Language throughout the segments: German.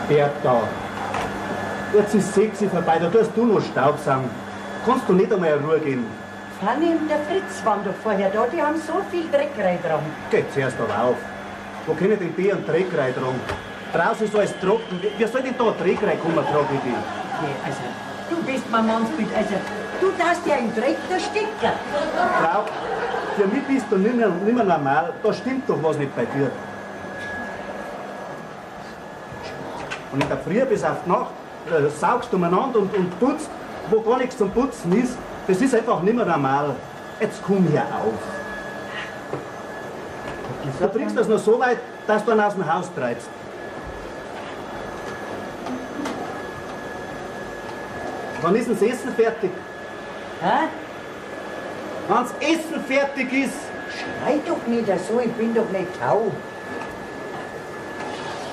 Bertha, jetzt ist 6 Uhr vorbei, da tust du noch Staubsaugen. Kannst du nicht einmal in Ruhe gehen? Fanny und der Fritz waren doch vorher da, die haben so viel Dreck reingetragen. Geh zuerst aber auf. Wo können denn die einen Dreck reintragen? Draußen ist alles trocken. Wer soll denn da Dreck reinkommen, frage ich dich? Nee, also, du bist mein Mannsbild, also, du darfst ja im Dreck da stecken. Frau, für mich bist du nicht mehr normal. Da stimmt doch was nicht bei dir. Und in der Früh bis auf die Nacht saugst du umeinander und putzt, wo gar nichts zum Putzen ist. Das ist einfach nicht mehr normal. Jetzt komm hier auf. Du bringst das noch so weit, dass du ihn aus dem Haus treibst. Wann ist das Essen fertig? Hä? Wenn das Essen fertig ist. Schrei doch nicht so, ich bin doch nicht taub.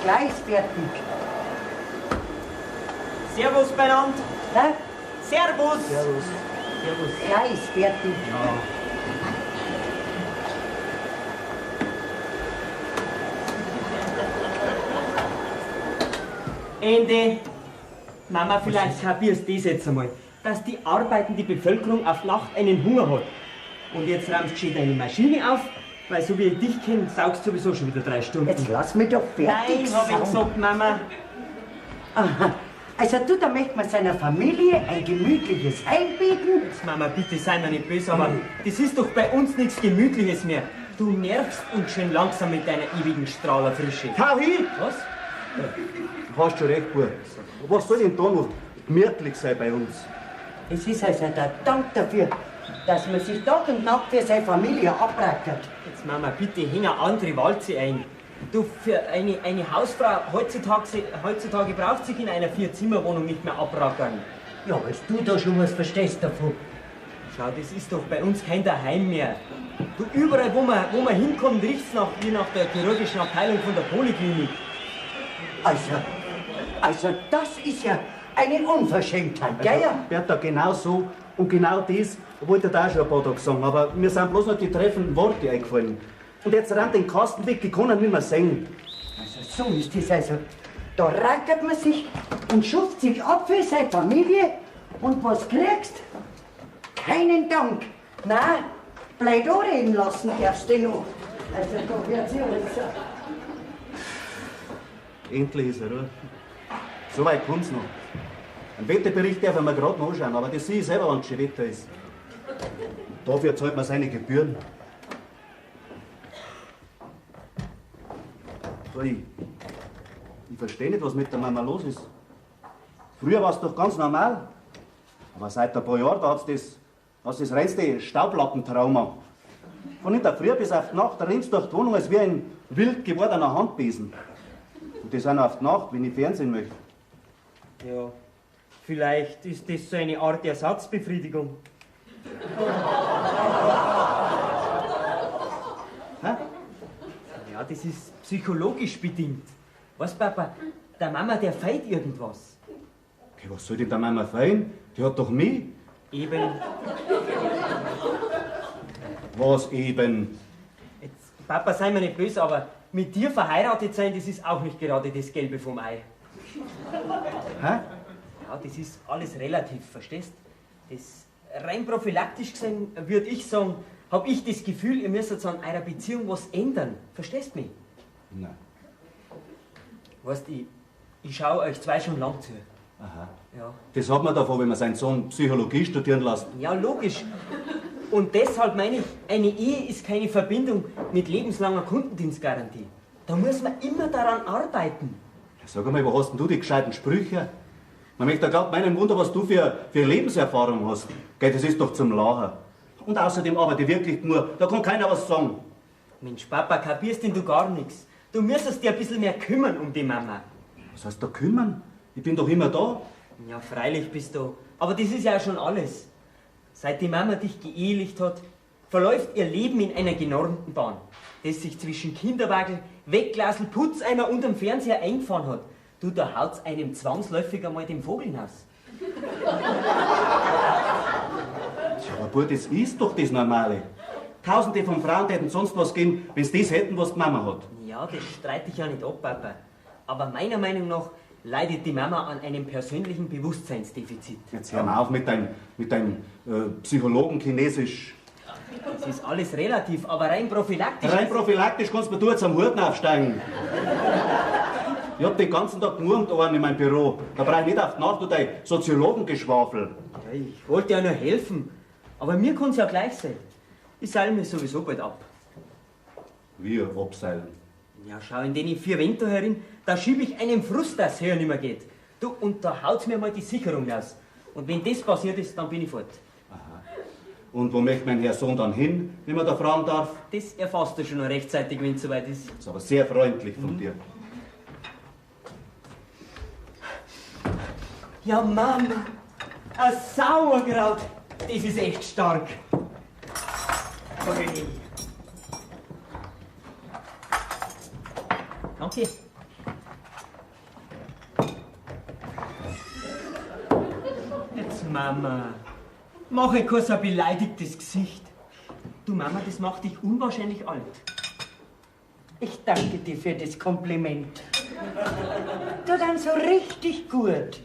Gleich ist fertig. Servus beieinander. Hä? Servus. Servus. Servus. Gleich ist fertig. Ja. Ende. Mama, vielleicht kapierst du das jetzt einmal, dass die arbeitende Bevölkerung auf Nacht einen Hunger hat. Und jetzt räumst du gescheit deine Maschine auf, weil so wie ich dich kenne, saugst du sowieso schon wieder 3 Stunden. Jetzt lass mich doch fertig Nein, hab ich gesagt, Mama. Aha. Also du, da möchte man seiner Familie ein gemütliches Heim bieten. Jetzt, Mama, bitte sei mir nicht böse, aber das ist doch bei uns nichts Gemütliches mehr. Du nervst uns schon langsam mit deiner ewigen Strahlerfrische. Hau hin! Was? Du hast schon recht, Bub. Was soll denn da noch gemütlich sein bei uns? Es ist also der Dank dafür, dass man sich Tag und Nacht für seine Familie abrackert. Jetzt, Mama, bitte häng eine andere Walze ein. Du, für eine Hausfrau heutzutage braucht sich in einer 4-Zimmer-Wohnung nicht mehr abrackern. Ja, weil du da schon was verstehst davon. Schau, das ist doch bei uns kein Daheim mehr. Du, überall, wo man hinkommt, riecht's wie nach der chirurgischen Abteilung von der Poliklinik. Also das ist ja eine Unverschämtheit, gell? Ja? Bertha, genau so und genau das wollte ich da auch schon ein paar Tage sagen, aber mir sind bloß noch die treffenden Worte eingefallen. Und jetzt rennt den Kasten weg, ich kann ihn nicht mehr sehen. Also so ist es also. Da rackert man sich und schuft sich ab für seine Familie und was kriegst? Keinen Dank. Nein, bleib da reden lassen darfst du noch. Also da wird's ja alles. Endlich ist er ruhig. So weit kommt's noch. Ein Wetterbericht darf ich mir gerade noch anschauen, aber das sehe ich selber, wenn es schon Wetter ist. Und dafür zahlt man seine Gebühren. So, ich verstehe nicht, was mit der Mama los ist. Früher war es doch ganz normal. Aber seit ein paar Jahren da hat's das reinste Staublappentrauma. Von in der Früh bis auf die Nacht rennst du durch die Wohnung, als wie ein wild gewordener Handbesen. Und das auch noch auf die Nacht, wenn ich Fernsehen möchte. Ja, vielleicht ist das so eine Art Ersatzbefriedigung. Hä? Ja, das ist psychologisch bedingt. Weißt Papa, der Mama, der fehlt irgendwas. Okay, was soll denn der Mama fehlen? Die hat doch mich. Eben, Was eben? jetzt, Papa, sei mir nicht böse, aber mit dir verheiratet sein, das ist auch nicht gerade das Gelbe vom Ei. Hä? Ja, das ist alles relativ, verstehst? Das rein prophylaktisch gesehen, würde ich sagen, habe ich das Gefühl, ihr müsst jetzt an eurer Beziehung was ändern. Verstehst mich? Nein. Weißt, ich schaue euch zwei schon lang zu. Aha. Ja. Das hat man davon, wenn man seinen Sohn Psychologie studieren lässt. Ja, logisch. Und deshalb meine ich, eine Ehe ist keine Verbindung mit lebenslanger Kundendienstgarantie. Da muss man immer daran arbeiten. Sag einmal, wo hast denn du die gescheiten Sprüche? Man möchte gerade meinen Wunder, was du für Lebenserfahrung hast. Gell, das ist doch zum Lachen. Und außerdem arbeite ich wirklich nur, da kann keiner was sagen. Mensch, Papa, kapierst denn du gar nichts? Du müsstest dich ein bisschen mehr kümmern um die Mama. Was heißt da kümmern? Ich bin doch immer da. Ja, freilich bist du. Aber das ist ja schon alles. Seit die Mama dich geehelicht hat, verläuft ihr Leben in einer genormten Bahn, das sich zwischen Kinderwagel, Wegglasel, Putzeimer und dem Fernseher eingefahren hat. Du, da haut's einem zwangsläufig einmal den Vogelnass. Tja, aber Bub, das ist doch das Normale. Tausende von Frauen hätten sonst was geben, wenn sie das hätten, was die Mama hat. Ja, das streite ich ja nicht ab, Papa. Aber meiner Meinung nach leidet die Mama an einem persönlichen Bewusstseinsdefizit. Jetzt hör mal auf mit deinem Psychologen Chinesisch. Es ist alles relativ, aber rein prophylaktisch. Rein prophylaktisch kannst du jetzt am Hut aufsteigen. Ich hab den ganzen Tag nur um die Ohren in meinem Büro. Da brauch ich nicht auf die Nacht, du dein Soziologengeschwafel. Ja, ich wollte ja nur helfen, aber mir kann es ja gleich sein. Ich seile mich sowieso bald ab. Wie abseilen? Ja, schau, in den 4 Wände herin, da schieb ich einen Frust, dass es höher nicht mehr geht. Du, und da haut mir mal die Sicherung aus. Und wenn das passiert ist, dann bin ich fort. Und wo möchte mein Herr Sohn dann hin, wenn man da fragen darf? Das erfasst du schon noch rechtzeitig, wenn es soweit ist. Das ist aber sehr freundlich von dir. Ja, Mama, ein Sauerkraut, das ist echt stark. Okay. Danke. Jetzt, Mama, mach kein so ein beleidigtes Gesicht. Du, Mama, das macht dich unwahrscheinlich alt. Ich danke dir für das Kompliment. Du dann so richtig gut.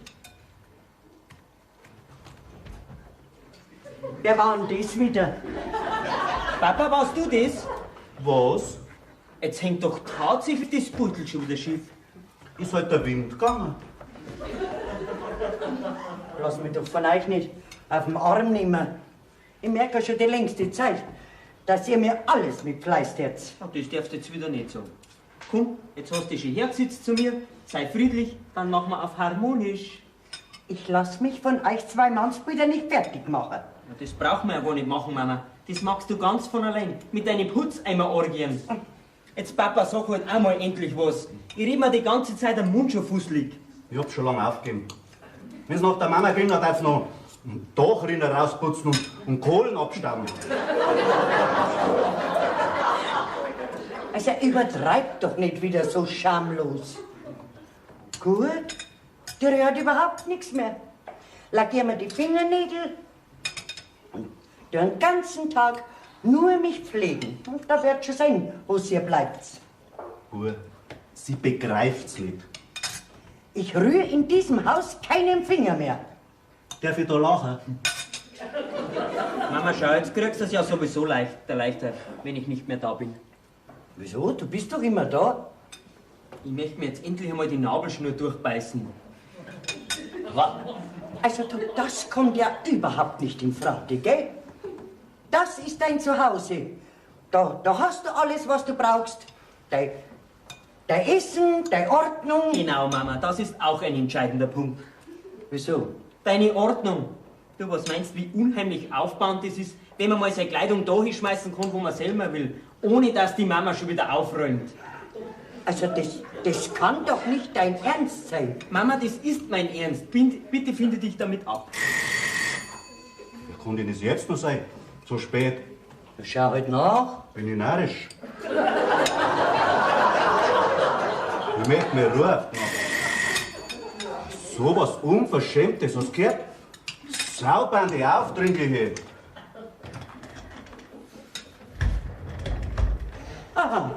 Wer war denn das wieder? Papa, warst du das? Was? Jetzt hängt doch tatsächlich das Beutel schon wieder schief. Ist halt der Wind gegangen. Lass mich doch von euch nicht auf den Arm nehmen. Ich merke schon die längste Zeit, dass ihr mir alles mit Fleiß tät. Das darfst du jetzt wieder nicht sagen. Komm, jetzt hast du schon hergesetzt zu mir, sei friedlich, dann machen wir auf harmonisch. Ich lass mich von euch 2 Mannsbrüder nicht fertig machen. Ja, das brauchen wir ja gar nicht machen, Mama. Das magst du ganz von allein, mit deinen Putzeimer-Orgien. Jetzt, Papa, sag halt einmal endlich was. Ich red mir die ganze Zeit am Mund schon fusselig. Ich hab's schon lange aufgegeben. Wenn's nach der Mama ging, dann darf's noch Dachrinne rausputzen und Kohlen abstauben. Also übertreibt doch nicht wieder so schamlos. Gut, der hört überhaupt nichts mehr. Lackier mir die Fingernägel und den ganzen Tag nur mich pflegen. Und da wird schon sein, wo ihr bleibt. Gut, sie begreift's nicht. Ich rühre in diesem Haus keinen Finger mehr. Darf ich da lachen? Mama, schau, jetzt kriegst du es ja sowieso der Leichtheit, wenn ich nicht mehr da bin. Wieso? Du bist doch immer da. Ich möchte mir jetzt endlich einmal die Nabelschnur durchbeißen. Also das kommt ja überhaupt nicht in Frage, gell? Das ist dein Zuhause. Da hast du alles, was du brauchst. Dein Essen, deine Ordnung. Genau, Mama, das ist auch ein entscheidender Punkt. Wieso? Deine Ordnung. Du, was meinst, wie unheimlich aufbauend das ist, wenn man mal seine Kleidung da hinschmeißen kann, wo man selber will, ohne dass die Mama schon wieder aufräumt. Also das kann doch nicht dein Ernst sein. Mama, das ist mein Ernst. Bitte finde dich damit ab. Wie kann denn das jetzt noch sein? So spät. Schau halt nach. Bin ich narrisch. Ich möchte mir Ruhe. So was Unverschämtes, was gehört? Saubernde Aufdringliche. Aha.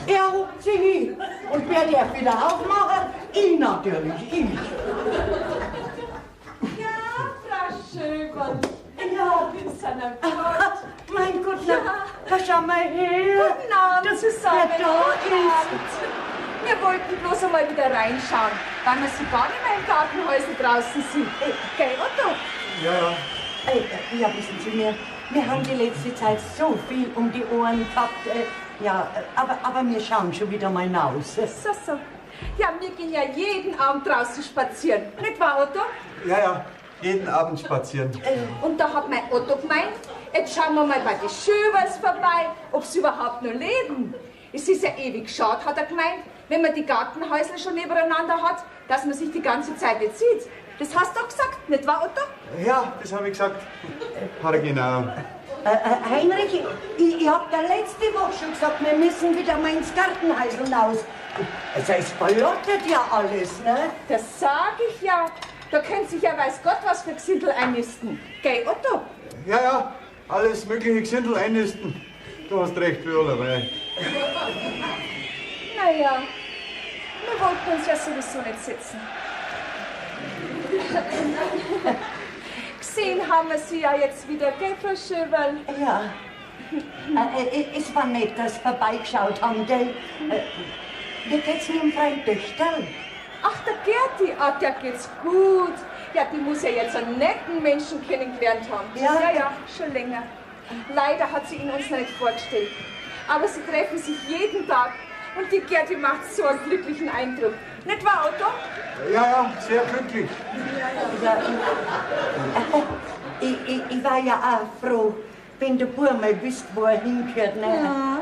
Er huckt sich hin. Und wer darf wieder aufmachen? Ich natürlich, ich. Ja, Frau Schöberl. Ja. Ich bin seiner Gott. Mein Gott, na, schau mal her. Guten Abend Das ist zusammen. wer da Guten ist. Abend. Wir wollten bloß einmal wieder reinschauen, weil wir sie gar nicht mehr im Gartenhäusl draußen sind. Gell, Otto? Ja. Ja, wissen Sie, wir haben die letzte Zeit so viel um die Ohren gehabt. Aber wir schauen schon wieder mal raus. So. Ja, wir gehen ja jeden Abend draußen spazieren. Nicht wahr, Otto? Ja, jeden Abend spazieren. Und da hat mein Otto gemeint, jetzt schauen wir mal bei den Schöberls vorbei, ob sie überhaupt noch leben. Es ist ja ewig schade, hat er gemeint, wenn man die Gartenhäusler schon nebeneinander hat, dass man sich die ganze Zeit nicht sieht. Das hast du doch gesagt, nicht wahr, Otto? Ja, das habe ich gesagt. Genau. Heinrich, ich hab da letzte Woche schon gesagt, wir müssen wieder mal ins Gartenhaus hinaus. Also es verlottert ja alles, ne? Das sag ich ja. Da könnte sich ja weiß Gott was für Gesindel einnisten. Gell, Otto? Ja, alles mögliche Gesindel einnisten. Du hast recht, für allerlei. Naja, Wir wollten uns ja sowieso nicht sitzen. Gesehen haben wir Sie ja jetzt wieder, gell, Frau Schöberl? Ja. Es war nett, dass Sie vorbeigeschaut haben, gell? Wie geht's Ihrem Freund Töchterl? Ach, der Gerti, der geht's gut. Ja, die muss ja jetzt einen netten Menschen kennengelernt haben. Ja? Ja, schon länger. Leider hat sie ihn uns noch nicht vorgestellt. Aber sie treffen sich jeden Tag und die Gerti macht so einen glücklichen Eindruck. Nicht wahr, Otto? Ja, sehr glücklich. Ja, ich war ja auch froh, wenn der Bub mal wüsste, wo er hingehört. Ne?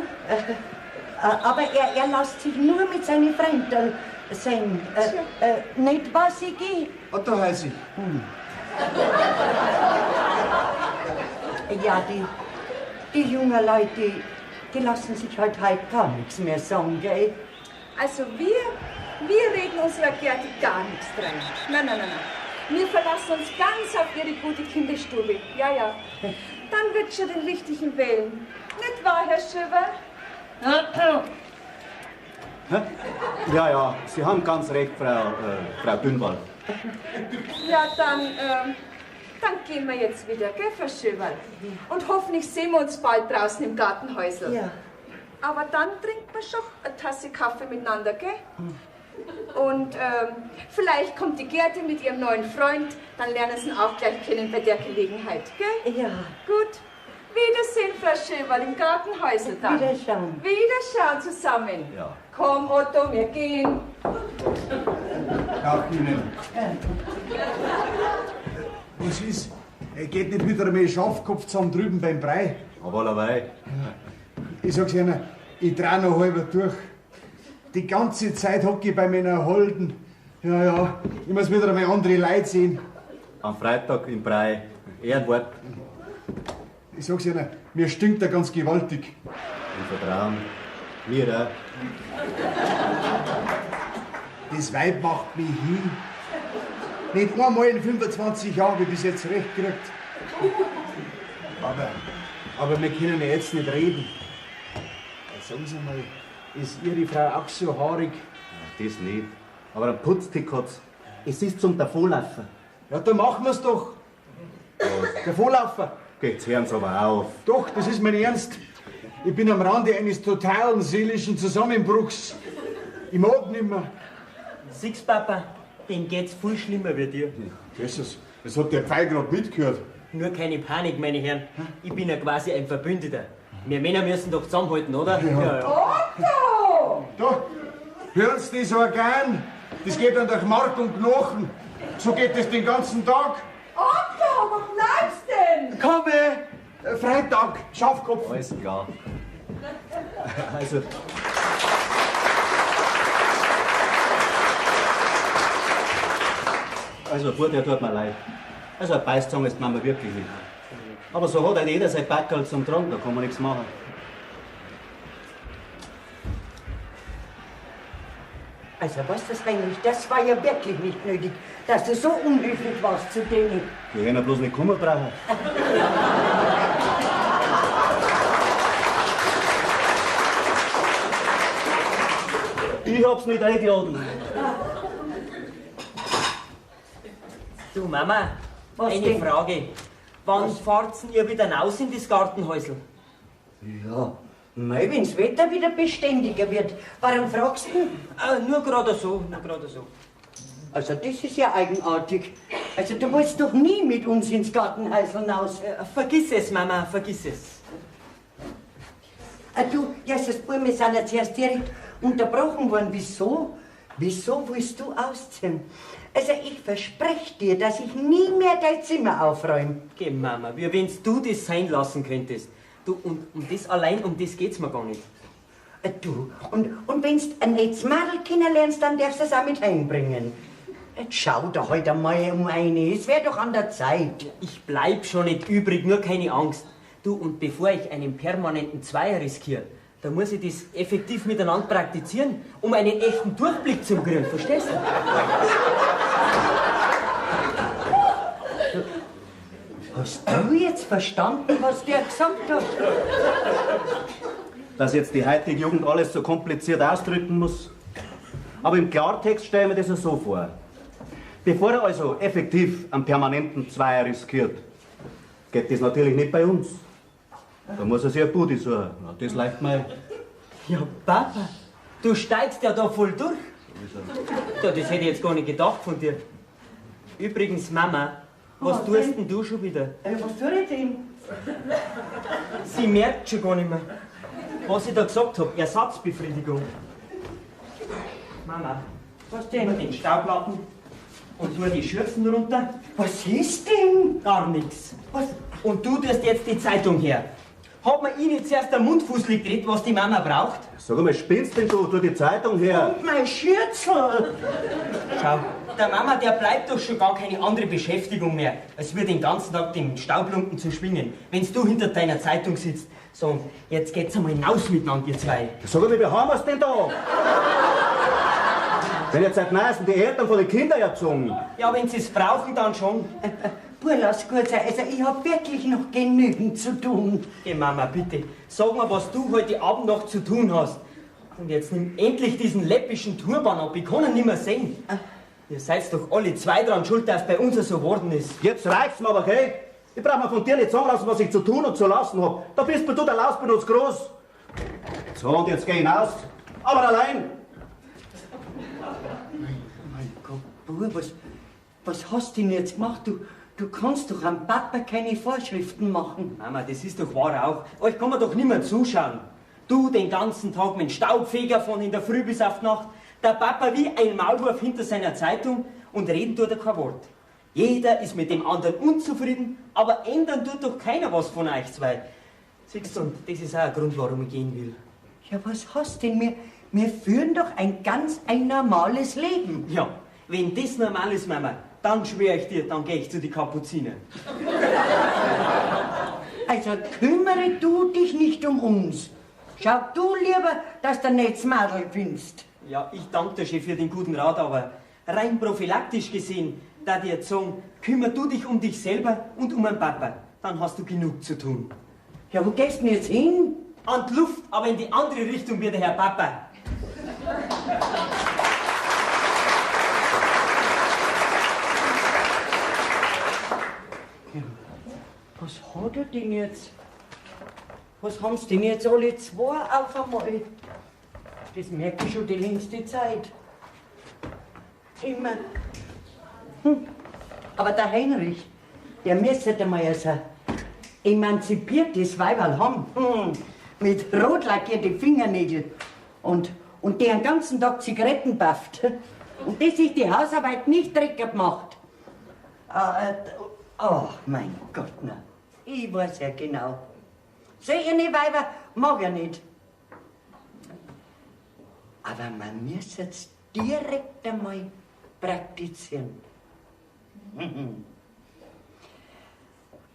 Aber er lässt sich nur mit seinen Freunden sehen. Nicht was ich gehe. Otto heiß ich. Ja, die jungen Leute, die lassen sich halt gar nichts mehr sagen, gell? Also wir reden unserer Gerti gar nichts dran. Nein. Wir verlassen uns ganz auf ihre gute Kinderstube. Ja. Dann wird schon den richtigen wählen. Nicht wahr, Herr Schöber? Ja, Sie haben ganz recht, Frau Dünnwald. Ja, dann gehen wir jetzt wieder, gell, Frau Schöberl? Und hoffentlich sehen wir uns bald draußen im Gartenhäusl. Ja. Aber dann trinkt man schon eine Tasse Kaffee miteinander, gell? Und vielleicht kommt die Gerti mit ihrem neuen Freund, dann lernen sie ihn auch gleich kennen bei der Gelegenheit, gell? Ja. Gut. Wiedersehen, Frau Schöberl, im Gartenhäusl dann. Wiederschauen zusammen. Ja. Komm, Otto, wir gehen. Nach Ihnen. Was ist? Er geht nicht wieder einmal Schafkopf zusammen drüben beim Brei. Aber dabei. Ich sag's Ihnen, ich dreh noch halber durch. Die ganze Zeit hocke ich bei meiner Holden. Ja, ich muss wieder einmal andere Leute sehen. Am Freitag im Brei. Ehrenwort. Ich sag's Ihnen, mir stinkt er ganz gewaltig. Im Vertrauen. Mir auch. Das Weib macht mich hin. Nicht einmal in 25 Jahren habe ich das jetzt recht gekriegt. Aber wir können ja jetzt nicht reden. Sagen Sie mal, ist Ihre Frau auch so haarig? Ja, das nicht. Aber ein Putztick hat's. Es ist zum Davonlaufen. Ja, dann machen wir's doch. Davonlaufen. Jetzt hören Sie aber auf. Doch, das ist mein Ernst. Ich bin am Rande eines totalen seelischen Zusammenbruchs. Ich mag nicht mehr. Siehst, Papa, dem geht's viel schlimmer wie dir. Jesus, das hat der Pfeil gerade mitgehört. Nur keine Panik, meine Herren. Ich bin ja quasi ein Verbündeter. Wir Männer müssen doch zusammenhalten, oder? Ja. Otto! Da, hören Sie das Organ? Das geht dann durch Mark und Knochen. So geht es den ganzen Tag. Otto, wo bleibst denn? Komme! Freitag, Schafkopf. Alles klar. Also. Also, gut, der tut mir leid. Also, ein Beißzang ist man wirklich nicht. Aber so hat halt jeder sein Backerl zum Tragen, da kann man nichts machen. Also was das Heinrich, das war ja wirklich nicht nötig, dass du so unhöflich warst zu denen. Die hätten bloß nicht kommen brauchen. Ich hab's nicht eingeladen. Du, Mama, Was eine denn? Frage. Wann fahrt ihr wieder raus in das Gartenhäusl? Ja, mei, wenn's Wetter wieder beständiger wird. Warum fragst du? Nur gerade so, nur gerade so. Also das ist ja eigenartig. Also du wolltest doch nie mit uns ins Gartenhäusl hinaus. Vergiss es, Mama, vergiss es. Du, Jesus, Buben, wir sind jetzt erst direkt unterbrochen worden. Wieso? Wieso willst du ausziehen? Also ich verspreche dir, dass ich nie mehr dein Zimmer aufräume. Geh, Mama, wie wenn du das sein lassen könntest. Du, und um das allein, um das geht's mir gar nicht. Du, und wenn du ein nettes Mädel kennenlernst, dann darfst du es auch mit heimbringen. Jetzt schau doch heute mal um eine, es wäre doch an der Zeit. Ich bleib schon nicht übrig, nur keine Angst. Du, und bevor ich einen permanenten Zweier riskiere, da muss ich das effektiv miteinander praktizieren, um einen echten Durchblick zu kriegen, verstehst du? Hast du jetzt verstanden, was der gesagt hat? Dass jetzt die heutige Jugend alles so kompliziert ausdrücken muss. Aber im Klartext stellen wir das so vor. Bevor er also effektiv einen permanenten Zweier riskiert, geht das natürlich nicht bei uns. Da muss er sich ein Buddy suchen. Na, das leicht mal. Ja, Papa, du steigst ja da voll durch. Ja, das hätte ich jetzt gar nicht gedacht von dir. Übrigens, Mama, was tust denn du schon wieder? Was tue ich denn? Sie merkt schon gar nicht mehr, was ich da gesagt habe. Ersatzbefriedigung. Mama, Was nimm denn? den Staublappen und tu die Schürzen runter. Was ist denn? Gar nichts. Was? Und du tust jetzt die Zeitung her. Hat mir Ihnen zuerst der Mundfußli gedreht, was die Mama braucht? Sag mal, spinnst denn du? Tu die Zeitung her. Und mein Schürzel. Schau, der Mama, der bleibt doch schon gar keine andere Beschäftigung mehr, als wir den ganzen Tag den Staublumpen zu schwingen, wenn's du hinter deiner Zeitung sitzt. So, und jetzt geht's einmal hinaus miteinander, ihr zwei. Sag mal, wie haben wir's denn da? Wenn jetzt seit neuestem die Eltern von den Kindern erzogen. Ja, wenn sie's brauchen, dann schon. Pur, lass gut sein. Also, ich hab wirklich noch genügend zu tun. Geh, Mama, bitte, sag mir, was du heute Abend noch zu tun hast. Und jetzt nimm endlich diesen läppischen Turban ab, ich kann ihn nicht mehr sehen. Ihr seid doch alle zwei dran schuld, dass bei uns so geworden ist. Jetzt reicht's mir aber, gell? Ich brauch mir von dir nicht sagen lassen, was ich zu tun und zu lassen hab. Da bist mir du der Lausbenutz groß. So, und jetzt geh hinaus. Aber allein. Mein Gott, Pur, was hast du denn jetzt gemacht? Du kannst doch am Papa keine Vorschriften machen. Mama, das ist doch wahr auch. Euch kann man doch nicht mehr zuschauen. Du den ganzen Tag mit dem Staubfeger von in der Früh bis auf die Nacht. Der Papa wie ein Maulwurf hinter seiner Zeitung und reden tut er kein Wort. Jeder ist mit dem anderen unzufrieden, aber ändern tut doch keiner was von euch zwei. Siehst du, und das ist auch ein Grund, warum ich gehen will. Ja, was hast denn? Wir führen doch ein normales Leben. Ja, wenn das normal ist, Mama, dann schwöre ich dir, dann gehe ich zu die Kapuziner. Also kümmere du dich nicht um uns. Schau du lieber, dass du nicht das Mädel findest. Ja, ich danke dir schon für den guten Rat, aber rein prophylaktisch gesehen, da dir jetzt sagen, kümmer du dich um dich selber und um den Papa, dann hast du genug zu tun. Ja, wo gehst du denn jetzt hin? An die Luft, aber in die andere Richtung wie der Herr Papa. Was hat er denn jetzt? Was haben's denn jetzt alle zwei auf einmal? Das merke ich schon die längste Zeit. Immer. Aber der Heinrich, der müsste mal ein emanzipiertes Weiberl haben. Mit rot lackierten Fingernägeln und der den ganzen Tag Zigaretten pafft. Und das sich die Hausarbeit nicht dreckig macht. Oh, mein Gott, na. Ich weiß ja genau. So eine Weiber mag er nicht. Aber man muss jetzt direkt einmal praktizieren.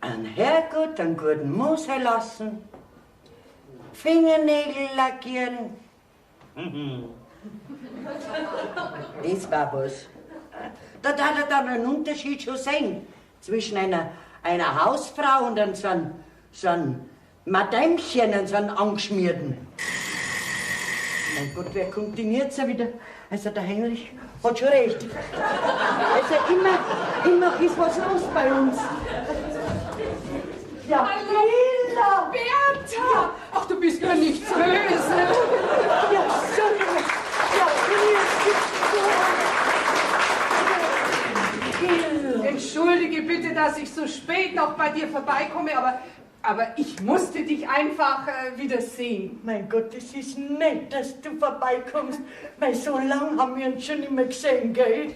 Ein Herrgott, einen guten Moos lassen, Fingernägel lackieren. Das war was. Da darf er dann einen Unterschied schon sehen zwischen einer Hausfrau und so einem Madamchen und so einem Angeschmierten. Mein Gott, wer kommt denn jetzt wieder? Also der Heinrich hat schon recht. Also immer ist was los bei uns. Ja, Hilda! Bertha! Ach, du bist gar nicht böse. Ja, so. Ja, Hilda. Entschuldige bitte, dass ich so spät noch bei dir vorbeikomme, aber ich musste dich einfach wieder sehen. Mein Gott, es ist nett, dass du vorbeikommst, weil so lange haben wir uns schon nicht mehr gesehen, gell?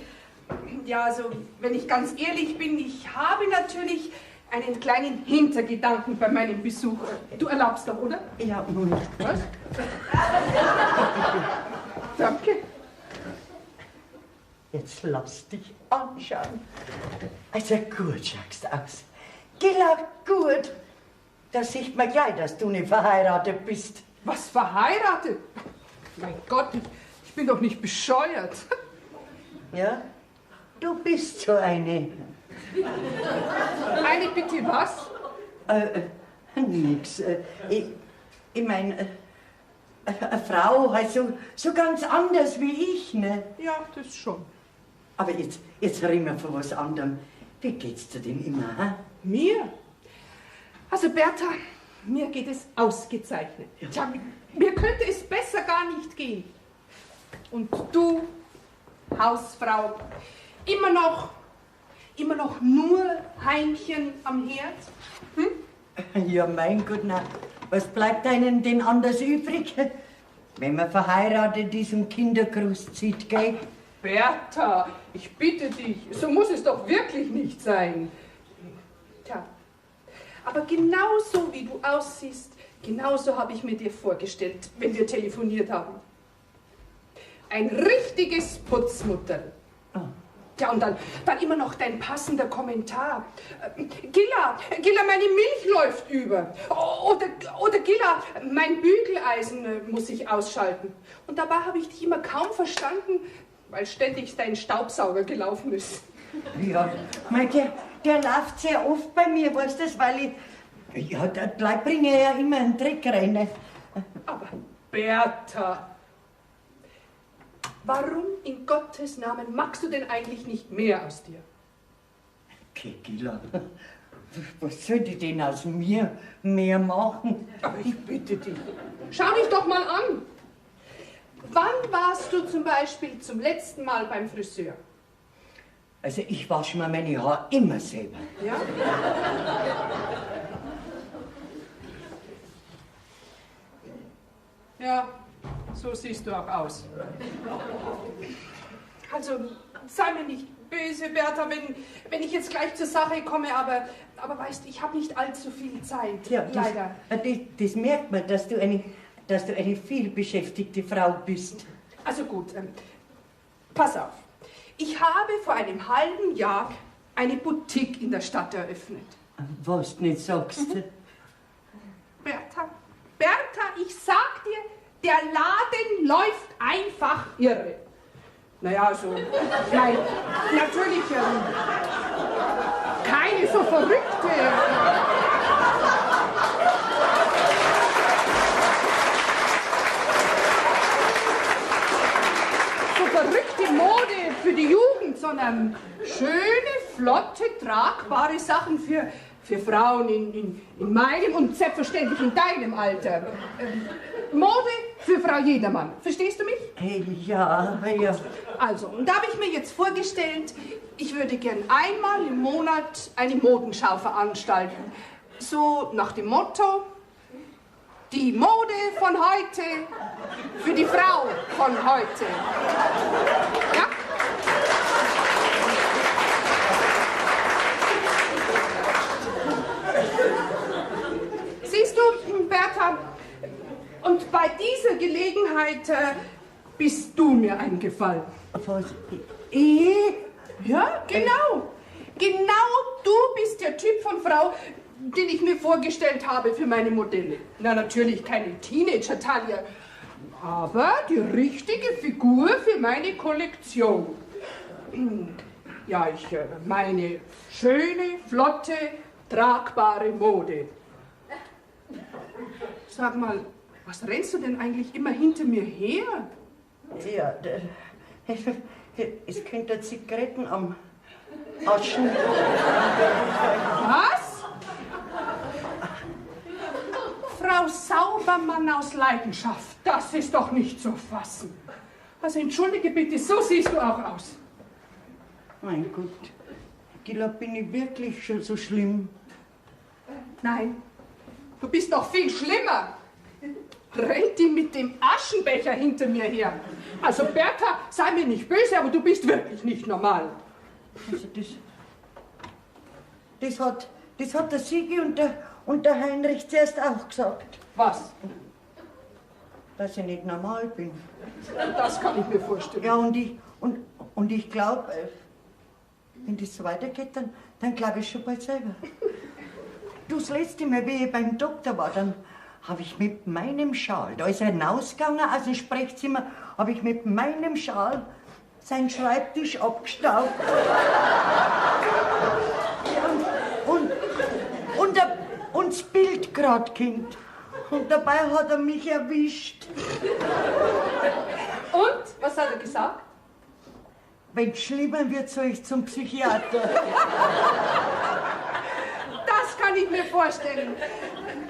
Ja, also, wenn ich ganz ehrlich bin, ich habe natürlich einen kleinen Hintergedanken bei meinem Besuch. Du erlaubst doch, oder? Ja, nun. Was? Danke. Jetzt lass dich anschauen. Also gut schaust du aus. Genau gut. Da sieht man gleich, dass du nicht verheiratet bist. Was, verheiratet? Mein Gott, ich bin doch nicht bescheuert. Ja? Du bist so eine. Eine bitte was? Nix. Ich meine, Eine Frau, also so ganz anders wie ich, ne? Ja, das schon. Aber jetzt reden wir von was anderem. Wie geht's dir denn immer, hä? Mir? Also Bertha, mir geht es ausgezeichnet. Tja, mir könnte es besser gar nicht gehen. Und du, Hausfrau, immer noch nur Heimchen am Herd? Hm? Ja, mein Gott, na, was bleibt einem denn anders übrig, wenn man verheiratet ist und Kinder großzieht, gell? Bertha, ich bitte dich, so muss es doch wirklich nicht sein. Tja, aber genauso wie du aussiehst, genauso habe ich mir dir vorgestellt, wenn wir telefoniert haben. Ein richtiges Putzmutterl. Oh. Ja, und dann immer noch dein passender Kommentar. Gilla, meine Milch läuft über. Oder Gilla, mein Bügeleisen muss ich ausschalten. Und dabei habe ich dich immer kaum verstanden, weil ständig dein Staubsauger gelaufen ist. Ja, der läuft sehr oft bei mir, weißt du das, weil ich, ja, da bringe ich ja immer einen Dreck rein. Aber Bertha, warum in Gottes Namen magst du denn eigentlich nicht mehr aus dir? Okay, Gilla, was soll ich denn aus mir mehr machen? Aber ich bitte dich, schau dich doch mal an. Wann warst du zum Beispiel zum letzten Mal beim Friseur? Also ich wasche mir meine Haare immer selber. Ja? Ja, so siehst du auch aus. Also, sei mir nicht böse, Bertha, wenn ich jetzt gleich zur Sache komme, aber weißt, ich habe nicht allzu viel Zeit, Ja, leider. Das merkt man, dass du eine vielbeschäftigte Frau bist. Also gut, pass auf. Ich habe vor einem halben Jahr eine Boutique in der Stadt eröffnet. Was du nicht sagst. Bertha, ich sag dir, der Laden läuft einfach irre. Naja, so, nein, natürlich keine so verrückte. Verrückte Mode für die Jugend, sondern schöne, flotte, tragbare Sachen für Frauen in meinem und selbstverständlich in deinem Alter. Mode für Frau Jedermann. Verstehst du mich? Hey, ja. Also, und da habe ich mir jetzt vorgestellt, ich würde gern einmal im Monat eine Modenschau veranstalten. So nach dem Motto, die Mode von heute für die Frau von heute. Ja? Siehst du, Bertha, und bei dieser Gelegenheit bist du mir eingefallen. Was? Ich? Ja, genau. Genau du bist der Typ von Frau, den ich mir vorgestellt habe für meine Modelle. Na, natürlich keine Teenager-Taille, aber die richtige Figur für meine Kollektion. Ja, ich meine schöne, flotte, tragbare Mode. Sag mal, was rennst du denn eigentlich immer hinter mir her? Ja, es könnte Zigaretten am Aschen. Was? Frau Saubermann aus Leidenschaft, das ist doch nicht zu fassen. Also entschuldige bitte, so siehst du auch aus. Mein Gott, Gilla, bin ich wirklich schon so schlimm? Nein, du bist doch viel schlimmer. Rennt die mit dem Aschenbecher hinter mir her. Also Bertha, sei mir nicht böse, aber du bist wirklich nicht normal. Also das hat der Sigi und der Heinrich zuerst auch gesagt. Was? Dass ich nicht normal bin. Das kann ich mir vorstellen. Ja, und ich glaube, wenn das so weitergeht, dann glaube ich schon bald selber. Du, das letzte Mal, wie ich beim Doktor war, dann habe ich mit meinem Schal, da ist er hinausgegangen aus dem Sprechzimmer, habe ich mit meinem Schal seinen Schreibtisch abgestaubt. Und das Bild grad Kind. Und dabei hat er mich erwischt. Und? Was hat er gesagt? Wenn's schlimmer wird, soll ich zum Psychiater. Das kann ich mir vorstellen.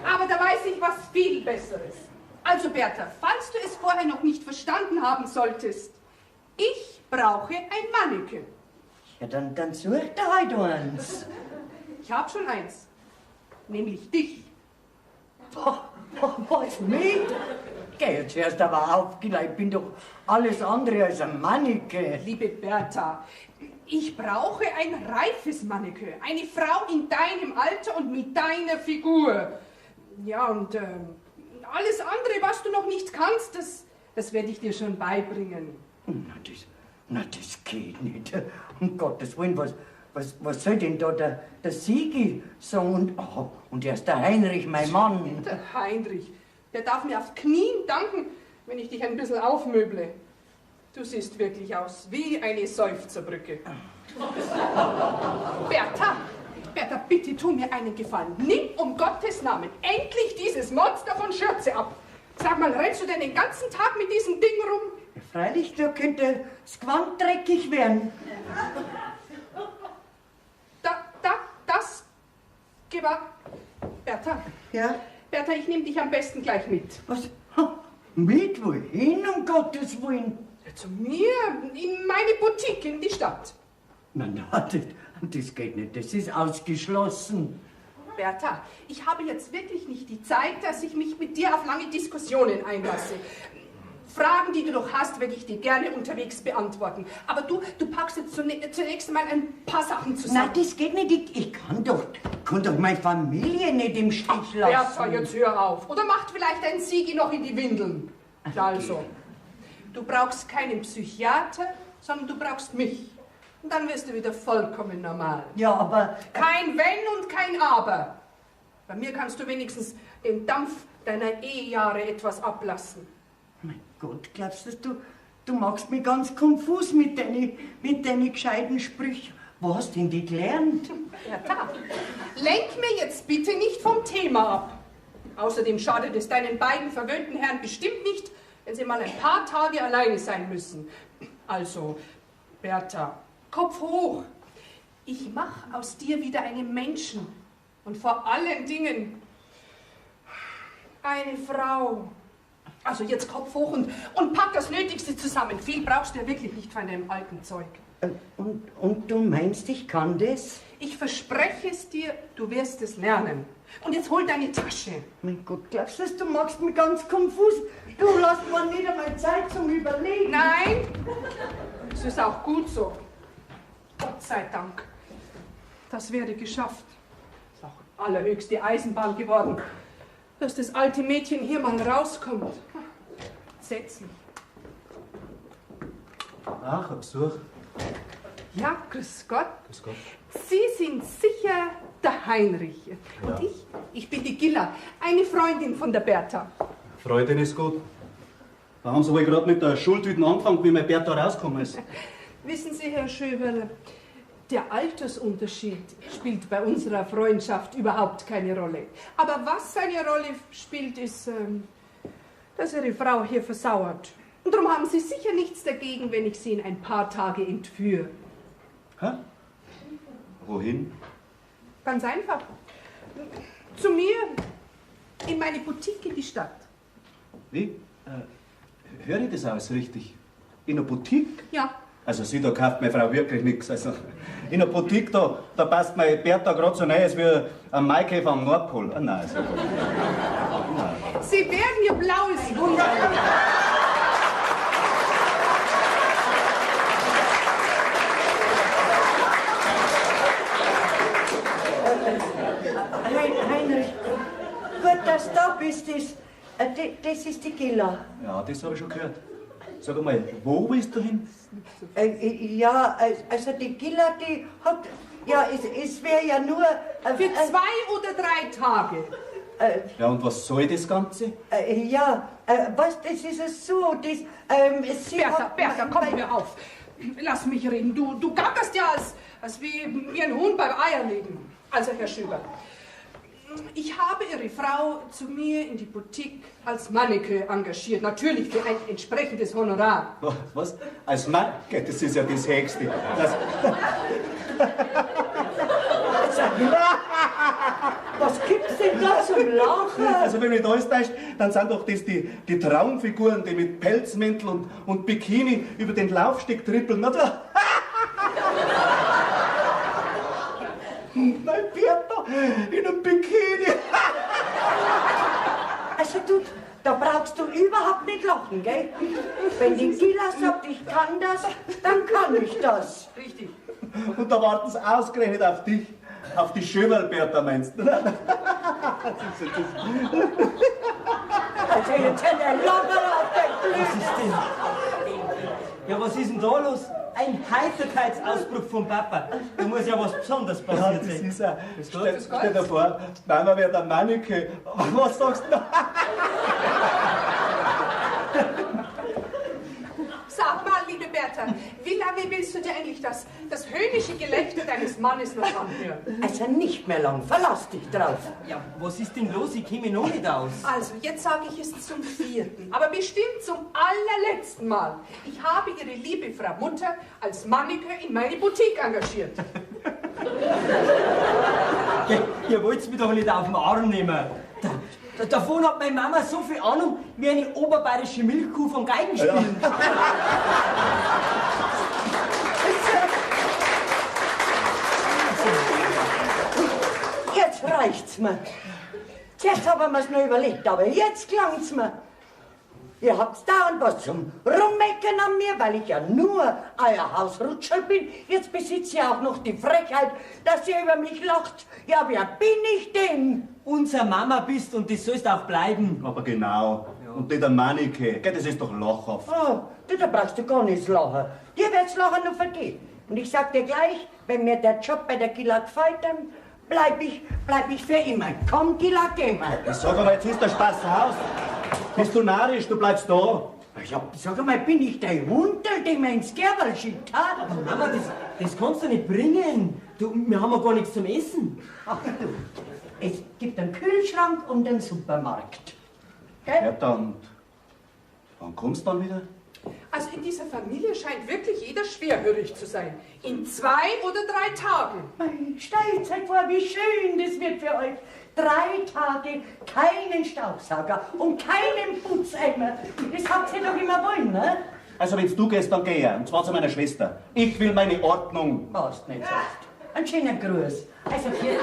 Aber da weiß ich was viel Besseres. Also Bertha, falls du es vorher noch nicht verstanden haben solltest, ich brauche ein Mannequin. Ja, dann such dir halt eins. Ich habe schon eins, nämlich dich. Was, mich? Geh jetzt erst aber aufgelegt, ich bin doch alles andere als ein Manneke. Liebe Bertha, ich brauche ein reifes Mannequin, eine Frau in deinem Alter und mit deiner Figur. Ja, und alles andere, was du noch nicht kannst, das werde ich dir schon beibringen. Na, das geht nicht. Um Gottes Willen, was soll denn da der Sigi sagen? Und erst der Heinrich, mein Mann. Der Heinrich, der darf mir auf Knien danken, wenn ich dich ein bisschen aufmöble. Du siehst wirklich aus wie eine Seufzerbrücke. Bertha, bitte tu mir einen Gefallen. Nimm um Gottes Namen endlich dieses Monster von Schürze ab. Sag mal, rennst du denn den ganzen Tag mit diesem Ding rum? Freilich, da könnte das Gewand dreckig werden. Das gewahr. Bertha. Ja? Bertha, ich nehme dich am besten gleich mit. Was? Mit wohin, um Gottes Willen? Ja, zu mir, in meine Boutique in die Stadt. Na, das geht nicht, das ist ausgeschlossen. Bertha, ich habe jetzt wirklich nicht die Zeit, dass ich mich mit dir auf lange Diskussionen einlasse. Fragen, die du noch hast, werde ich dir gerne unterwegs beantworten. Aber du packst jetzt zunächst mal ein paar Sachen zusammen. Nein, das geht nicht. Ich kann doch meine Familie nicht im Stich lassen. Bertha, jetzt hör auf. Oder macht vielleicht ein Sigi noch in die Windeln. Also, du brauchst keinen Psychiater, sondern du brauchst mich. Und dann wirst du wieder vollkommen normal. Ja, aber... Kein Wenn und kein Aber. Bei mir kannst du wenigstens den Dampf deiner Ehejahre etwas ablassen. Mein Gott, glaubst du machst mich ganz konfus mit deinen gescheiten Sprüchen. Wo hast denn die gelernt? Bertha, lenk mir jetzt bitte nicht vom Thema ab. Außerdem schadet es deinen beiden verwöhnten Herren bestimmt nicht, wenn sie mal ein paar Tage alleine sein müssen. Also, Bertha, Kopf hoch. Ich mache aus dir wieder einen Menschen. Und vor allen Dingen eine Frau. Also jetzt Kopf hoch und pack das Nötigste zusammen. Viel brauchst du ja wirklich nicht von deinem alten Zeug. Und du meinst, ich kann das? Ich verspreche es dir, du wirst es lernen. Und jetzt hol deine Tasche. Mein Gott, glaubst du machst mich ganz konfus? Du lässt mir nicht einmal Zeit zum Überlegen. Nein, es ist auch gut so. Gott sei Dank. Das wäre geschafft. Ist auch allerhöchste Eisenbahn geworden, dass das alte Mädchen hier mal rauskommt. Setz dich. Ach, ein Besuch. Ja, grüß Gott. Grüß Gott. Sie sind sicher der Heinrich. Und ich bin die Gilla, eine Freundin von der Bertha. Freundin ist gut. Da haben Sie wohl gerade mit der Schultüten angefangen, wie mein Bertha rausgekommen ist. Wissen Sie, Herr Schöberl, der Altersunterschied spielt bei unserer Freundschaft überhaupt keine Rolle. Aber was eine Rolle spielt, ist, dass Ihre Frau hier versauert. Und darum haben Sie sicher nichts dagegen, wenn ich Sie in ein paar Tage entführe. Hä? Wohin? Ganz einfach. Zu mir, in meine Boutique in die Stadt. Wie? Höre ich das alles richtig? In einer Boutique? Ja. Also, sie, da kauft meine Frau wirklich nichts. Also, in einer Boutique, da passt meine Bertha gerade so rein, als wie ein Maikäfer am Nordpol. Ah, nein, also, nein. Sie werden Ihr blaues Wunder. Heinrich, gut, dass du da bist. Das ist die Gilla. Ja, das habe ich schon gehört. Sag einmal, wo willst du hin? Ja, also die Gilla, die hat... Ja, es wäre ja nur... Für 2 oder 3 Tage. Ja, und was soll das Ganze? Das ist es so, Bertha, komm mir auf. Lass mich reden. Du gackerst ja als wie ein Huhn beim Eierlegen. Also, Herr Schüber, Ich habe Ihre Frau zu mir in die Boutique als Mannequin engagiert. Natürlich für ein entsprechendes Honorar. Was? Als Mann? Das ist ja das Höchste. Was gibt's denn da zum Lachen? Also wenn mich da alles täuscht, dann sind doch das die Traumfiguren, die mit Pelzmäntel und Bikini über den Laufsteg trippeln. Mein Bertha in einem Bikini. Also du, da brauchst du überhaupt nicht lachen, gell? Wenn die Gila sagt, ich kann das, dann kann ich das. Richtig. Und da warten sie ausgerechnet auf dich. Auf die Schömerl-Bertha meinst du? Also jetzt hat er Lachen auf der Was ist denn? Ja, was ist denn da los? Ein Heiterkeitsausbruch vom Papa. Da muss ja was Besonderes Ja, passiert das sein. ist er. Stell dir vor, Mama wird ein Mannequin. Was sagst du? Sag mal, liebe Bertha, wie lange willst du dir eigentlich das höhnische Gelächter deines Mannes noch anhören? Also nicht mehr lang, verlass dich drauf. Ja, was ist denn los? Ich käme noch nicht aus. Also, jetzt sage ich es zum 4., aber bestimmt zum allerletzten Mal. Ich habe Ihre liebe Frau Mutter als Mannequin in meine Boutique engagiert. Ihr wollt's mich doch nicht auf den Arm nehmen. Davon hat meine Mama so viel Ahnung wie eine oberbayerische Milchkuh vom Geigenspielen. Jetzt reicht's mir. Zuerst haben wir's noch überlegt, aber jetzt klang's mir. Ihr habt's dauernd was zum Rummecken an mir, weil ich ja nur euer Hausrutscher bin. Jetzt besitzt ihr auch noch die Frechheit, dass ihr über mich lacht. Ja, wer bin ich denn? Unser Mama bist und das sollst auch bleiben. Aber genau. Und nicht ein Mannequin. Gell, das ist doch lachhaft. Oh, da brauchst du gar nicht lachen. Dir wird's Lachen noch vergehen. Und ich sag dir gleich, wenn mir der Job bei der Gila gefällt, dann bleib ich für immer. Komm, Gila, geh mal. Ich sag aber, jetzt ist der Spaß aus. Bist du narrisch, du bleibst da. Ja, sag mal, bin ich der Hundel, den man ins Gerberl schickt hat? Mama, das kannst du nicht bringen. Du, wir haben ja gar nichts zum Essen. Ach du, es gibt einen Kühlschrank und einen Supermarkt. Ja, Gell? dann. Wann kommst du dann wieder? Also in dieser Familie scheint wirklich jeder schwerhörig zu sein. In 2 oder 3 Tagen. Stellt euch vor, wie schön das wird für euch. 3 Tage keinen Staubsauger und keinen Putzeimer. Das habt ihr doch immer wollen, ne? Also, wenn du gehst, dann geh ja. Und zwar zu meiner Schwester. Ich will meine Ordnung. Was nicht sagst. Ein schöner Gruß. Also, bitte,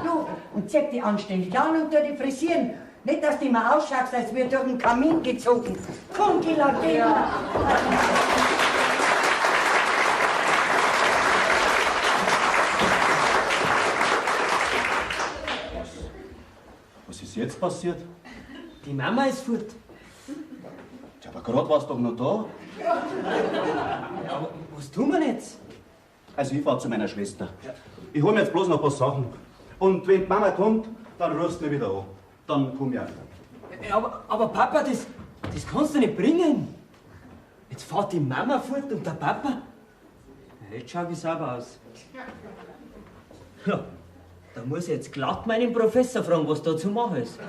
du, und zieh die anständig an und tu die frisieren. Nicht, dass du immer ausschaust, als wird durch den Kamin gezogen. Komm, Gila, geh mal. Was ist jetzt passiert? Die Mama ist fort. Ja, aber gerade warst du doch noch da. Aber was tun wir jetzt? Also, ich fahr zu meiner Schwester. Ich hol mir jetzt bloß noch ein paar Sachen. Und wenn die Mama kommt, dann rufst du mich wieder an. Dann komm ich auch. Aber Papa, das kannst du nicht bringen. Jetzt fährt die Mama fort und der Papa. Ja, jetzt schau ich sauber aus. Ja, da muss ich jetzt glatt meinen Professor fragen, was da zu machen ist.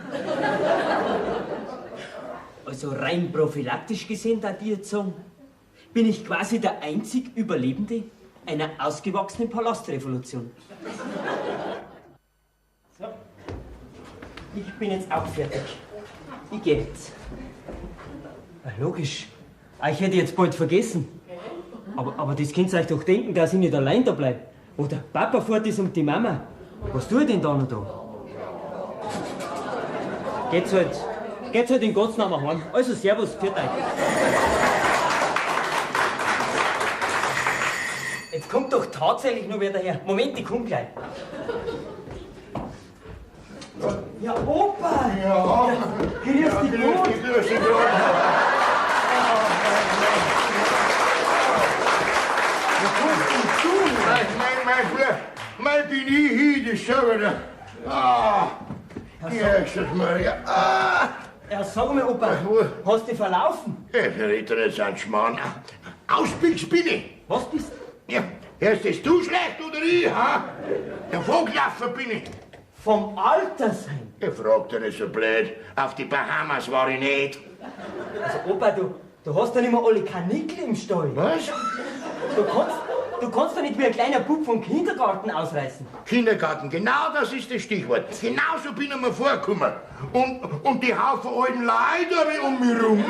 Also rein prophylaktisch gesehen, da die jetzt sagen, bin ich quasi der einzig Überlebende einer ausgewachsenen Palastrevolution. So. Ich bin jetzt auch fertig. Ich geh jetzt. Logisch. Ich hätte jetzt bald vergessen. Aber das könnt ihr euch doch denken, dass ich nicht allein da bleib. Wo der Papa fort ist und die Mama. Was tue ich denn da noch da? Geht's halt in Gottes Namen heim. Also servus, pfiat euch. Jetzt kommt doch tatsächlich noch wer daher. Moment, ich komm gleich. Ja, Opa! Ja, Grüß dich gut! grüß dich gut. Mein bin ich hier, das schau wieder. Jesus Maria. Ja, sag mal, Opa, hast du dich verlaufen? Ja, für interessant, Schmarrn. Ausbildungsspinne. Was bist Ja, hörst das du schlecht oder ich, ha? Der Vogelaffer bin ich. Vom Altersheim? Ich frag doch nicht so blöd. Auf die Bahamas war ich nicht. Also Opa, du hast doch nicht mehr alle Kanickel im Stall. Was? Du kannst doch nicht wie ein kleiner Bub vom Kindergarten ausreißen. Kindergarten, genau das ist das Stichwort. Genauso bin ich mir vorgekommen. Und die Haufen alten Leute um mich rum.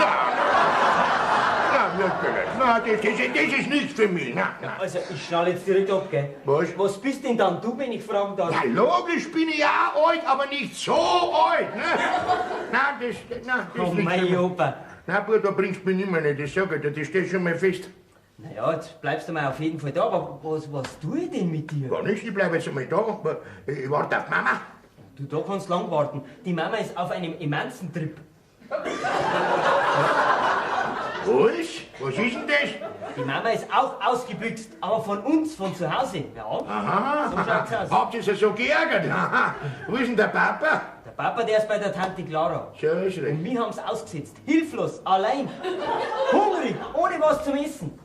Nein, wirklich. Das ist nichts für mich. Nein. Also, ich schnall jetzt direkt ab, gell? Was bist denn dann du, wenn ich fragen darf? Ja, logisch bin ich auch alt, aber nicht so alt. Ne? Nein, das Oh, ist nichts mein für mich. Opa. Nein, Bruder, da bringst du mich nicht mehr nicht. Das sag ich dir, das steht schon mal fest. Naja, jetzt bleibst du mal auf jeden Fall da, aber was tue ich denn mit dir? Gar nicht, ich bleib jetzt einmal da. Aber ich warte auf Mama. Du, da kannst lang warten. Die Mama ist auf einem immensen Trip. Was ist denn das? Die Mama ist auch ausgebüxt, aber von uns, von zu Hause. Ja, Aha, so schaut's aus. habt ihr sie so geärgert? Aha. Wo ist denn der Papa? Der Papa, der ist bei der Tante Clara. So ist recht. Und wir haben's ausgesetzt. Hilflos, allein. Hungrig, ohne was zum Essen.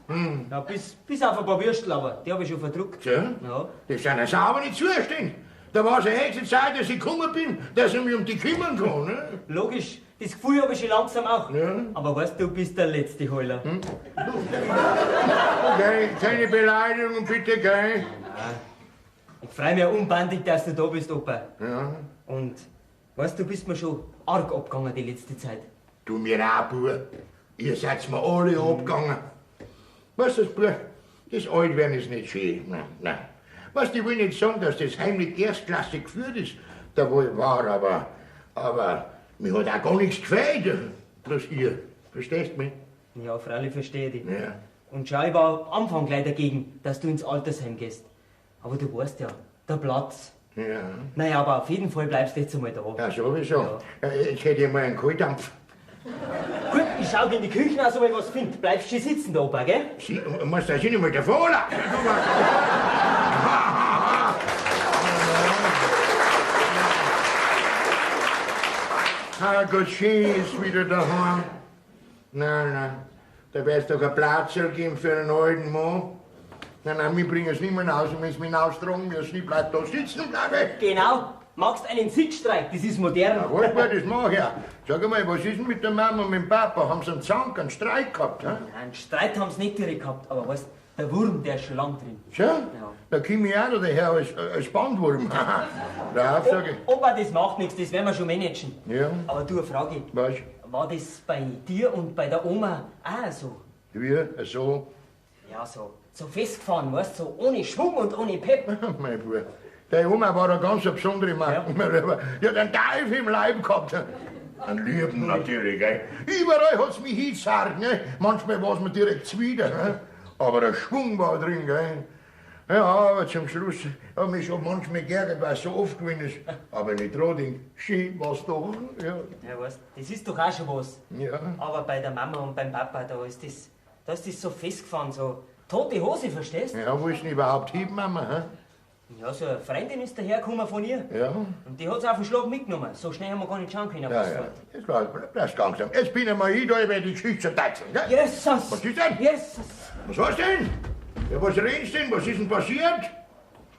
Ja, bis auf ein paar Würstel, aber die habe ich schon verdruckt. So? Ja. Das sind ja sauber nicht zuständig. Da war es eine höchste Zeit, dass ich gekommen bin, dass ich mich um die kümmern kann. Ne? Logisch, das Gefühl habe ich schon langsam auch. Ja. Aber weißt du, bist der letzte Heuler. Okay, keine Beleidigung, bitte, gell? Ich freue mich unbandig, dass du da bist, Opa. Ja. Und weißt du, bist mir schon arg abgegangen die letzte Zeit. Du mir auch, Bub. Ihr seid mir alle abgegangen. Weißt du, Bub, das Altwerden ist nicht schön. Nein. Weißt du, ich will nicht sagen, dass das heimlich erstklassig geführt ist, da wo ich war, aber mir hat auch gar nichts gefällt. Bloß ihr. Verstehst du mich? Ja, freilich verstehe ich dich. Ja. Und schau, ich war am Anfang gleich dagegen, dass du ins Altersheim gehst. Aber du weißt ja, der Platz. Ja. Naja, aber auf jeden Fall bleibst du jetzt einmal da. Ja, sowieso. Jetzt hätte ich mal einen Kohldampf. Gut, ich schau in die Küche aus, ob ich was finde. Bleibst du sitzen da oben, gell? Sie, musst du nicht mal davor lassen. Ah, Gott, schön ist wieder daheim. Nein, da wär's doch ein Platz geben für einen alten Mann. Nein, wir bringen es nicht mehr raus, wenn sie mich raustragen müssen. Ich bleib da sitzen, glaube ich. Genau. Magst einen Sitzstreik, das ist modern. Ja, warte mal, das mach ich auch. Sag mal, was ist denn mit der Mama und mit dem Papa? Haben sie einen Zank, einen Streit gehabt? He? Einen Streit haben sie nicht direkt gehabt, aber weißt der Wurm, der ist schon lang drin. So? Da komme ich auch noch daher als Bandwurm. Da sag ich. Opa, das macht nichts, das werden wir schon managen. Ja. Aber du, eine Frage. Was? War das bei dir und bei der Oma auch so? Wie? So? Ja, so festgefahren, weißt du, so ohne Schwung und ohne Pep. Mein Bruder. Der Oma war eine ganz besondere Mann. Die hat einen Teufel im Leib gehabt. Einen Lieben natürlich, gell. Überall hat's mich hingezerrt, ne. Manchmal war's mir direkt zuwider, ne. Aber der Schwung war drin, gell. Ja, aber zum Schluss hab mich schon manchmal geärgert, weil es so oft gewesen ist. Aber nicht Roding, schön war's doch, ja. Ja, weißt das ist doch auch schon was. Ja. Aber bei der Mama und beim Papa, da ist das so festgefahren, so tote Hose, verstehst du? Ja, wo ist denn überhaupt hin, Mama, hä? Ja, so eine Freundin ist dahergekommen von ihr. Ja. Und die hat's auf den Schlag mitgenommen. So schnell haben wir gar nicht schauen können, Ja, was ja. fährt. Jetzt bleibst langsam. Jetzt bin ich mal hin, da werde die Geschichte zu deichseln, gell? Jesus! Was ist denn? Jesus! Was hast denn? Ja, was redest denn? Was ist denn passiert?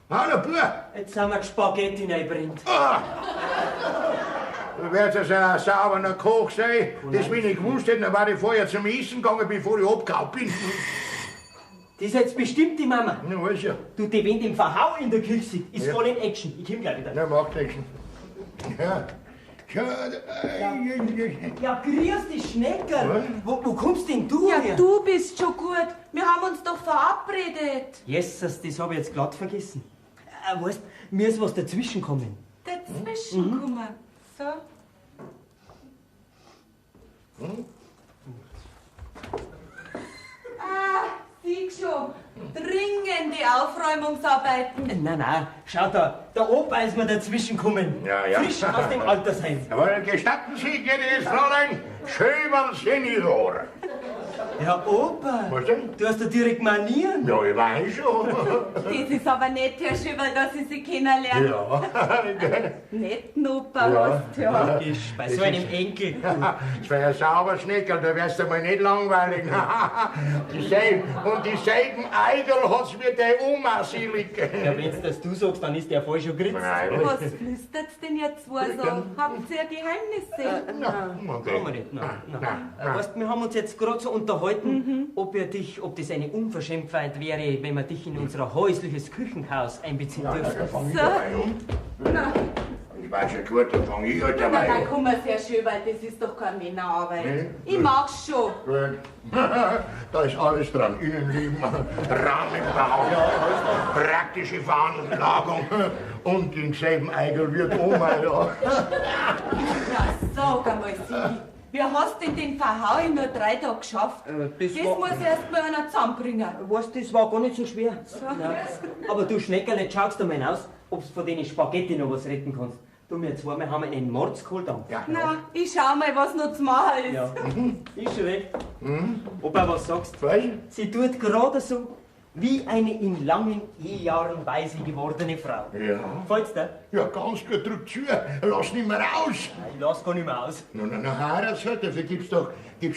Hallo, Bub! Jetzt sind wir Spaghetti reinbrennt. Ah! Du wärst ja ein sauberer Koch sein. Das, wenn ich gewusst hätte, dann wäre ich vorher zum Essen gegangen, bevor ich abgehauen bin. Das ist jetzt bestimmt die Mama. Ja, weiß ja. Du, die wenn im Verhau in der Küche sitzt, ist Ja. voll in Action. Ich komm gleich wieder. Ja, macht nichts. Ja. Ja, grüß dich, Schneckerl. Wo kommst denn du Ja, her? du bist schon gut. Wir haben uns doch verabredet. Jesus, das habe ich jetzt glatt vergessen. Weißt, mir ist was dazwischen gekommen. Dazwischen kommen. So. Ah, sieh schon. Dringende Aufräumungsarbeiten. Nein, schau da, der Opa ist mir dazwischen gekommen. Ja, ja. Frisch aus dem Altersheim. Aber gestatten Sie, gnädiges Fräulein, schön, wann Sie nicht hören. Ja, Opa. Was denn? Du hast ja direkt Manieren. Ja, ich weiß schon. Das ist aber nett, Herr Schüberl, dass ich Sie kennenlernen. Ja, gell? Netten Opa hast du, ja. Logisch, bei so einem Enkel. Das wäre ein sauber Schneckerl, da wärst du mal nicht langweilig. Und dieselben Eigel hat's wie deine Oma, selig. Ja, wenn's das du sagst, dann ist der voll schon geritzt. Was flüstert's denn jetzt so? Habt ihr Geheimnisse? Haben wir nicht, nein. Weißt, wir haben uns jetzt gerade so unterhalten, ob das eine Unverschämtheit wäre, wenn wir dich in unser häusliches Küchenhaus einbeziehen dürfen. Ich weiß schon gut, da fang ich halt dabei Nein, an. komm, Herr Schöberl, das ist doch keine Männerarbeit. Nee. Ich mag's schon. Gut. Da ist alles dran. Innenleben, Rahmenbau, praktische Veranlagung und denselben Eigel wie die Oma. Ja. Ja, sag einmal, Sigi, wie hast denn den Verhau in nur 3 Tagen geschafft? Das muss erst mal einer zusammenbringen. Weißt, das war gar nicht so schwer. Ja. Aber du Schneckerl, jetzt schaust du mal aus, ob du von den Spaghetti noch was retten kannst. Du, wir zweimal haben einen Mordskohl da. Ja. Na, ich schau mal, was noch zu machen ist. Ja, ist schon recht. Opa, was sagst du? Weißt du? Sie tut gerade so wie eine in langen Ehejahren weise gewordene Frau. Ja. Fällt's dir? Ja, ganz gut, drück zu. Lass nicht mehr raus. Ich lass gar nicht mehr aus. Na, Heiratshalt, dafür gibt's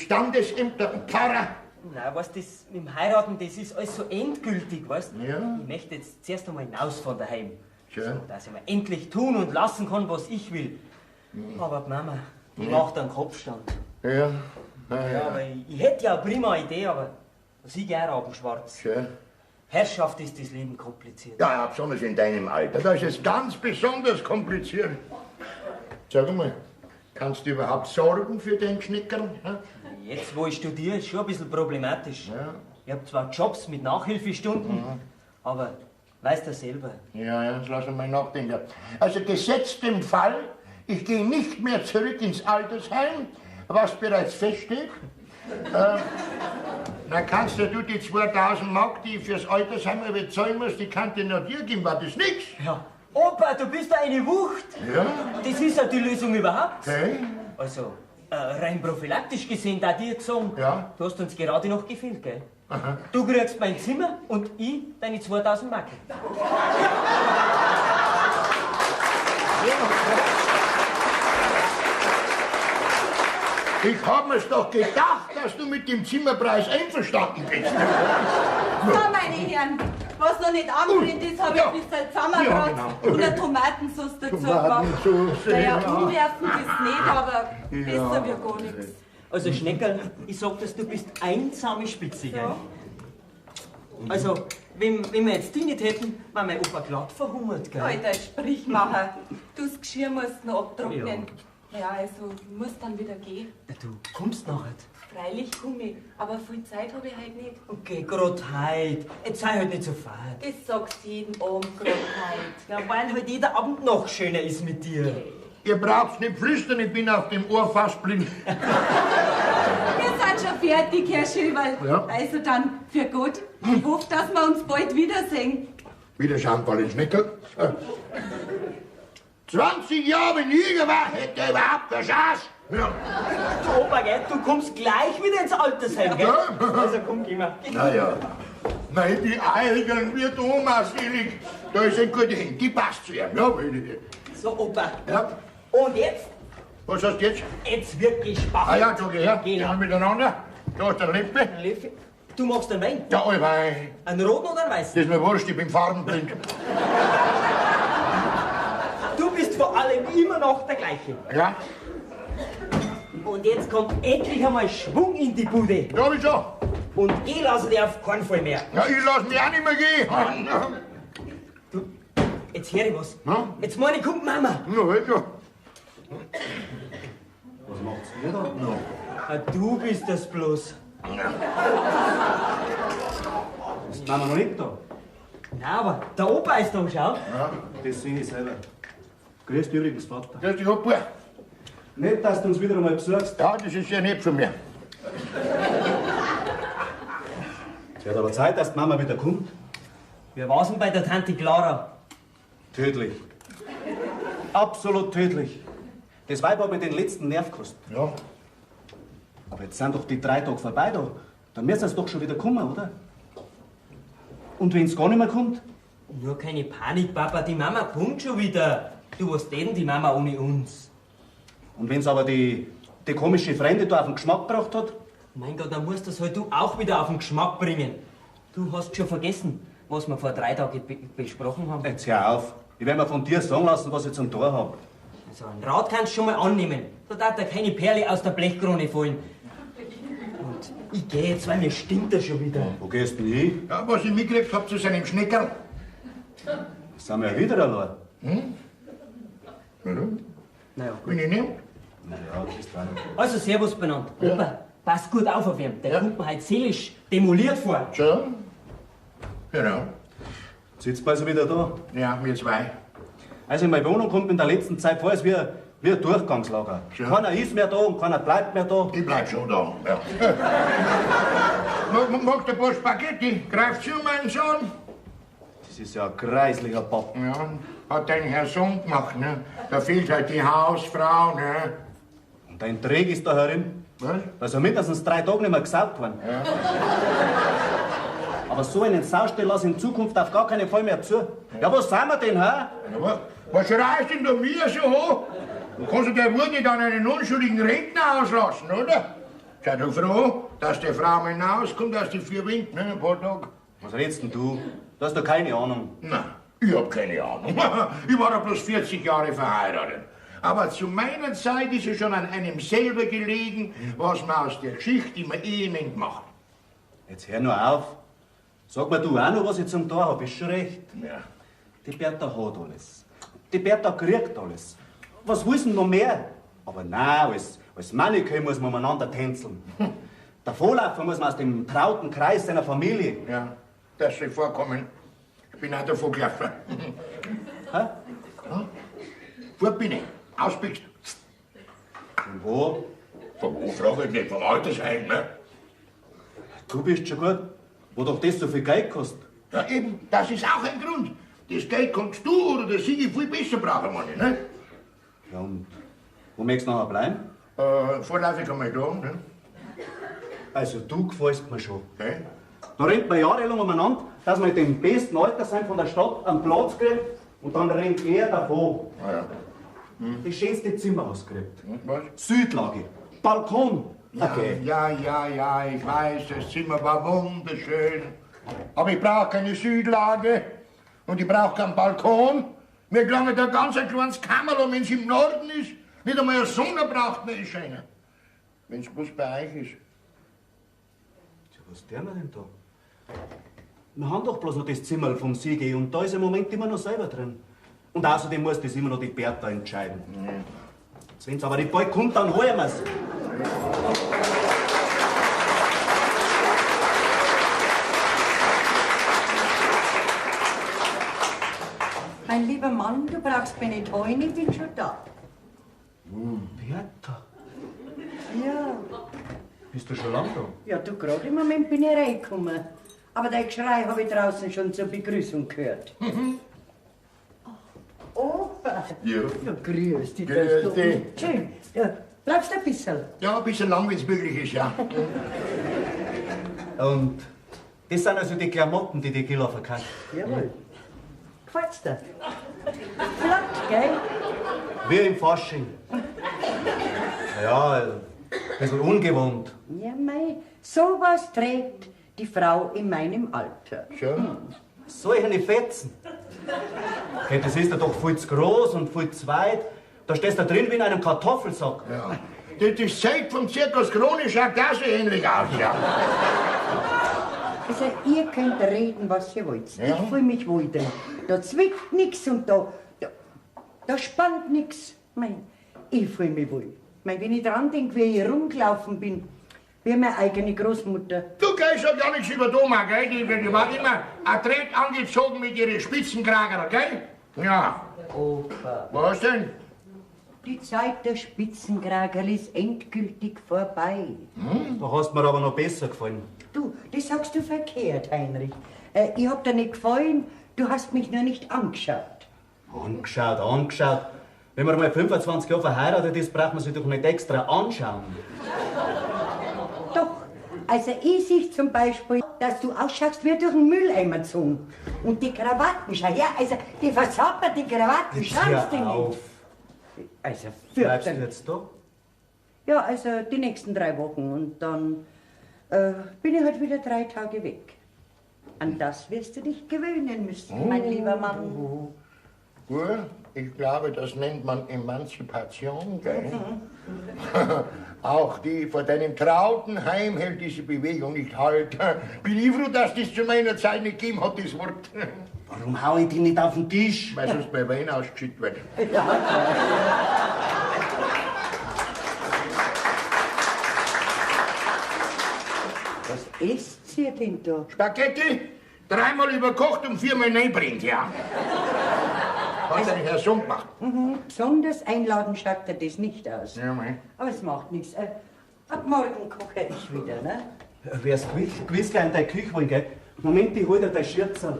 Standesämter und Pfarrer. Nein, weißt du, das mit dem Heiraten, das ist alles so endgültig, weißt du? Ja. Ich möchte jetzt zuerst einmal hinaus von daheim. Schön. So, dass ich mir endlich tun und lassen kann, was ich will. Aber die Mama, die macht einen Kopfstand. Ja. Ja, aber ich hätte ja eine prima Idee, aber sie gern abendschwarz. Schön. Herrschaft ist das Leben kompliziert. Ja, besonders in deinem Alter. Da ist es ganz besonders kompliziert. Sag mal, kannst du überhaupt sorgen für den Schnickerl? Ja? Jetzt, wo ich studiere, ist schon ein bisschen problematisch. Ja. Ich habe zwar Jobs mit Nachhilfestunden, aber weißt du selber. Ja, das lass uns mal nachdenken. Also gesetzt im Fall, ich gehe nicht mehr zurück ins Altersheim, was bereits feststeht, dann kannst du die 2000 Mark, die ich fürs Altersheim bezahlen musst, die kannst du noch dir geben, war das nix? Ja. Opa, du bist eine Wucht. Ja. Das ist ja die Lösung überhaupt. Okay. Also, rein prophylaktisch gesehen, da dir gesagt, Ja. du hast uns gerade noch gefehlt, gell? Du kriegst mein Zimmer und ich deine 2000 Mark. Ich hab mir's doch gedacht, dass du mit dem Zimmerpreis einverstanden bist. So, meine Herren, was noch nicht anbrennt ist, habe ich Ja. bis jetzt zusammengebracht. Ja, genau. Und eine Tomatensauce dazu gemacht. Tomatensauce, Naja, ja. umwerfen ist nicht, aber besser wie gar nichts. Also, Schneckerl, ich sag das, du bist einsame Spitze, gell? Ja. Also, wenn wir jetzt die nicht hätten, wäre mein Opa glatt verhungert, gell? Alter Sprichmacher, du, das Geschirr musst noch abtrocknen. Ja, also, ich muss dann wieder gehen. Du kommst nachher. Freilich komme ich, aber viel Zeit habe ich heute nicht. Okay, grad heut. Jetzt sei halt nicht so fad. Das sagst du jeden Abend gerade heute. Ja, weil halt jeder Abend noch schöner ist mit dir. Ihr braucht's nicht flüstern, ich bin auf dem Ohr fast blind. Wir sind schon fertig, Herr Schöberl. Ja. Also dann, für gut. Ich hoffe, dass wir uns bald wiedersehen. Wieder schauen, Paul ins Nickel. 20 Jahre wenn ich war, hätte er überhaupt keine Chance. Ja. Du, Opa, gell, du kommst gleich wieder ins Altersheim, gell? Ja. Also komm, geh mal. Naja. Nein, die Eigeln wird Oma selig. Da ist ein guter Hin, die passt zu ihm. Ja, bitte. So, Opa. Ja. Und jetzt? Was hast du jetzt? Jetzt wird gespart. Ah ja, schau her. Genau. Die haben miteinander. Da ist der Lippe. Löffel. Du machst einen Wein? Ja, Wein. Einen roten oder einen weißen? Das ist mir wurscht, ich bin farbenblind. Du bist vor allem immer noch der gleiche. Ja, Und jetzt kommt endlich einmal Schwung in die Bude. da hab ich schon. Und ich lasse dir auf keinen Fall mehr. Ja, ich lass mich auch nicht mehr gehen. Du, jetzt hör ich was. Ja? Jetzt meine ich, kommt Mama. Na, halt ja. Was macht's ihr da? Ah, du bist das bloß. Ist die Mama noch nicht da? Na, aber der Opa ist da, schau. Das sehe ich selber. Grüß dich übrigens, Vater. Das ist die Opa. Nicht, dass du uns wieder einmal besuchst. Ja, das ist ja nett von mir. Es wird aber Zeit, dass die Mama wieder kommt. Wir waren denn bei der Tante Clara. Tödlich. Absolut tödlich. Das Weib hat mir den letzten Nerv gekostet. Ja. Aber jetzt sind doch die 3 Tage vorbei da. Dann müssen sie doch schon wieder kommen, oder? Und wenn es gar nicht mehr kommt? Nur keine Panik, Papa, die Mama kommt schon wieder. Du, was denn die Mama ohne uns? Und wenn es aber die komische Fremde da auf den Geschmack gebracht hat? Mein Gott, dann musst das halt du auch wieder auf den Geschmack bringen. Du hast schon vergessen, was wir vor 3 Tagen besprochen haben. Jetzt hör auf. Ich werde mir von dir sagen lassen, was ich zum Tor habe. Also einen Rat kannst du schon mal annehmen. Da darf da keine Perle aus der Blechkrone fallen. Und ich gehe jetzt, weil mir stinkt das schon wieder. Wo gehst du denn hin? Ja, was ich mitgekriegt hab zu seinem Schneckerl. Sind wir ja wieder allein? Ja, Naja, bin ich nicht? Naja, das ist dran. also servus benannt. Opa, pass gut auf ihn. Der kommt mir heute seelisch demoliert vor. So? Genau. Sitzt also wieder da? Ja, wir zwei. Also in meine Wohnung kommt in der letzten Zeit vor, als wie ein Durchgangslager. Ja. Keiner ist mehr da und keiner bleibt mehr da. Ich bleib schon da. Ja. Magst du ein paar Spaghetti? Greif zu, mein Sohn. Das ist ja ein kreislicher Papp. Ja, hat dein Herr Sohn gemacht, ne? Da fehlt halt die Hausfrau, ne? Und dein Träg ist da herin. Was? Da ist ja mindestens 3 Tage nicht mehr gesaugt worden. Ja. Aber so einen Saustell lass in Zukunft auf gar keinen Fall mehr zu. Ja, was sind wir denn, hä? Ja, was schreist denn du mir so hoch? Du kannst ja der Wut nicht an einen unschuldigen Redner auslassen, oder? Sei doch froh, dass die Frau mal hinauskommt aus den 4 Winden, ne? Ein paar Tage. Was redst denn du? Du hast doch keine Ahnung. Nein, ich hab keine Ahnung. Ich war ja bloß 40 Jahre verheiratet. Aber zu meiner Zeit ist es schon an einem selber gelegen, was man aus der Geschichte immer Ehement macht. Jetzt hör nur auf. Sag mir du auch noch, was ich zum Tor hab, ist schon recht. Ja. Die Bertha hat alles. Die Bertha kriegt alles. Was willst du denn noch mehr? Aber nein, als Mannequin muss man umeinander tänzeln. Der Vorläufer muss man aus dem trauten Kreis seiner Familie. Ja, das soll vorkommen. Ich bin auch davon gelaufen. Hä? Fort bin ich. Ausbüchst. Von wo? Von wo frage ich nicht? Vom Altersheim, ne? Du bist schon gut. Wo doch das so viel Geld kostet. Ja, eben, das ist auch ein Grund. Das Geld kannst du oder der Sigi viel besser brauchen, Mann, ne? Ja, und wo möchtest du nachher bleiben? Vorläufig einmal da, ne? Also, du gefällst mir schon. Okay. Da rennt man jahrelang umeinander, dass man in dem besten Alter sein von der Stadt einen Platz kriegt und dann rennt er davon. Ah, ja. Das schönste Zimmer ausgekriegt. Was? Südlage, Balkon. Okay. Ja, ich weiß, das Zimmer war wunderschön. Aber ich brauche keine Südlage und ich brauche keinen Balkon. Mir gelangt ein ganz kleines Kammerl, wenn es im Norden ist. Nicht einmal eine Sonne braucht man, ist schöner. Wenn es bloß bei euch ist. Ja, was tun wir denn da? Wir haben doch bloß noch das Zimmer vom Sigi und da ist im Moment immer noch selber drin. Und außerdem muss das immer noch die Bertha entscheiden. Wenn es aber nicht bald kommt, dann holen wir es. Mein lieber Mann, du brauchst mich nicht holen, ich bin schon da. Bertha, Ja, bist du schon lange da? ja, du gerade im Moment bin ich reingekommen. Aber dein Geschrei habe ich draußen schon zur Begrüßung gehört. Opa! Ja. Ja, grüß dich. Grüß dass du- dich. Schön. Ja, bleibst du ein bisschen? Ja, ein bisschen lang, wenn es möglich ist, ja. Und das sind also die Klamotten, die die Gilla verkauft. Jawohl. Gefällt's dir? Flott, gell? Wie im Fasching. Ja, ein bisschen ungewohnt. Ja, mei, sowas trägt die Frau in meinem Alter. Schon. Solche Fetzen. Okay, das ist ja doch viel zu groß und viel zu weit. Da stehst du drin wie in einem Kartoffelsack. Ja. Das Zelt vom Zirkus Krone schaut auch so ähnlich aus, ja. Also, ihr könnt reden, was ihr wollt. Ja. Ich fühle mich wohl drin. Da zwickt nix und da spannt nix. Mein, ich fühle mich wohl. Mein, wenn ich dran denke, wie ich rumgelaufen bin, wie meine eigene Großmutter. Du gehst ja gar nichts über Doma, gell? Die war immer adrett angezogen mit ihren Spitzenkrager, gell? Ja. Opa. Was denn? Die Zeit der Spitzenkragerl ist endgültig vorbei. Da hast mir aber noch besser gefallen. Du, das sagst du verkehrt, Heinrich. Ich hab dir nicht gefallen, du hast mich nur nicht angeschaut. Angeschaut. Wenn man mal 25 Jahre verheiratet ist, braucht man sich doch nicht extra anschauen. Doch, Also ich sehe zum Beispiel, dass du ausschaust wie durch einen Mülleimer gezogen. Und die Krawatten, schau her, also die versapperte Krawatten, schaust du nicht. Also Bleibst du fürchterlich. jetzt da? Ja, also die nächsten 3 Wochen und dann bin ich halt wieder 3 Tage weg. An das wirst du dich gewöhnen müssen, mein lieber Mann. Gut, ich glaube, das nennt man Emanzipation, gell? Auch die vor deinem trauten Heim hält diese Bewegung nicht halt. Bin ich froh, dass das zu meiner Zeit nicht gegeben hat, das Wort. Warum hau ich dich nicht auf den Tisch? Weil sonst bei Wein ausgeschüttet wird. Was isst ihr denn da? Spaghetti, 3-mal überkocht und 4-mal reinbrennt, ja. Hat der Herr Sohn gemacht. Besonders einladend schaut dir das nicht aus. Ja, mei. Aber es macht nichts. Ab morgen koche ich wieder, ne? Wärst gewiss gleich in deine Küche wollen, gell? Moment, ich hol dir dein Schürzel.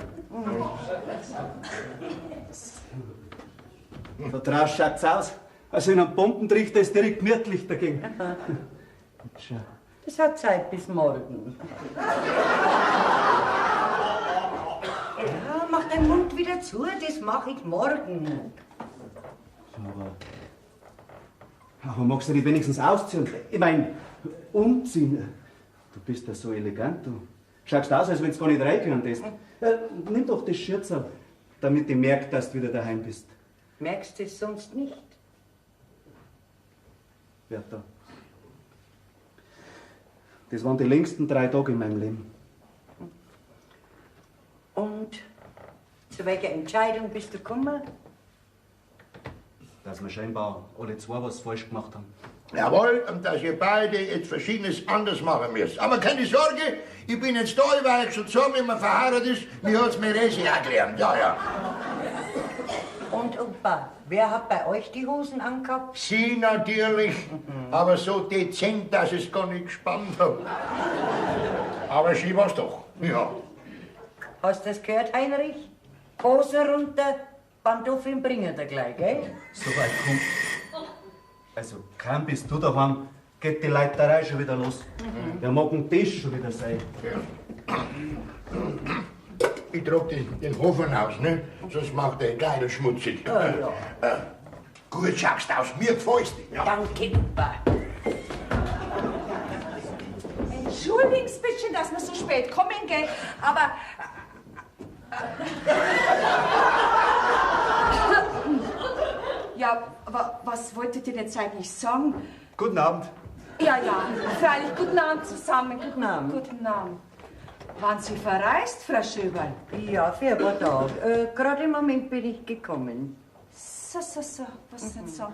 Da draußen schaut's aus. Also in einem Bombentrichter ist direkt gemütlich dagegen. Schau. Das hat Zeit bis morgen. Ja, mach deinen Mund wieder zu, das mache ich morgen. Aber magst du dich wenigstens ausziehen? Ich mein, umziehen. Du bist ja so elegant, du. Schaust aus, als wenn du gar nicht reingehören lässt. Nimm doch das Schürzel, damit ich merke, dass du wieder daheim bist. Merkst du es sonst nicht? Bertha. Das waren die längsten 3 Tage in meinem Leben. Und zu welcher Entscheidung bist du gekommen? Dass wir scheinbar alle 2 was falsch gemacht haben. Jawohl, und dass ihr beide jetzt Verschiedenes anders machen müsst. Aber keine Sorge, ich bin jetzt da, weil ich schon zusammen, wenn man verheiratet ist, mir hat's mir Resi auch gelernt. Ja, ja. Und Opa, wer hat bei euch die Hosen angehabt? Sie natürlich, aber so dezent, dass ich es gar nicht gespannt habe. Aber sie war's doch, ja. Hast du das gehört, Heinrich? Hose runter, Pantoffeln bringen wir gleich, gell? So weit kommt. Also, kaum bist du daheim, geht die Leiterei schon wieder los. Wer mag denn das schon wieder sein? Ich trag den Hofen aus, ne? Sonst macht der Kleider schmutzig. Gut schaust aus, mir gefällst du. Ja. Danke, Opa. Entschuldigen Sie bitte, dass wir so spät kommen, gell? Aber... Ja, aber was wolltet ihr jetzt eigentlich sagen? Guten Abend. Ja, freilich, guten Abend zusammen. Guten Abend. Guten Abend. Waren Sie verreist, Frau Schöberl? Ja, für ein paar Tage. Gerade im Moment bin ich gekommen. So, was denn so?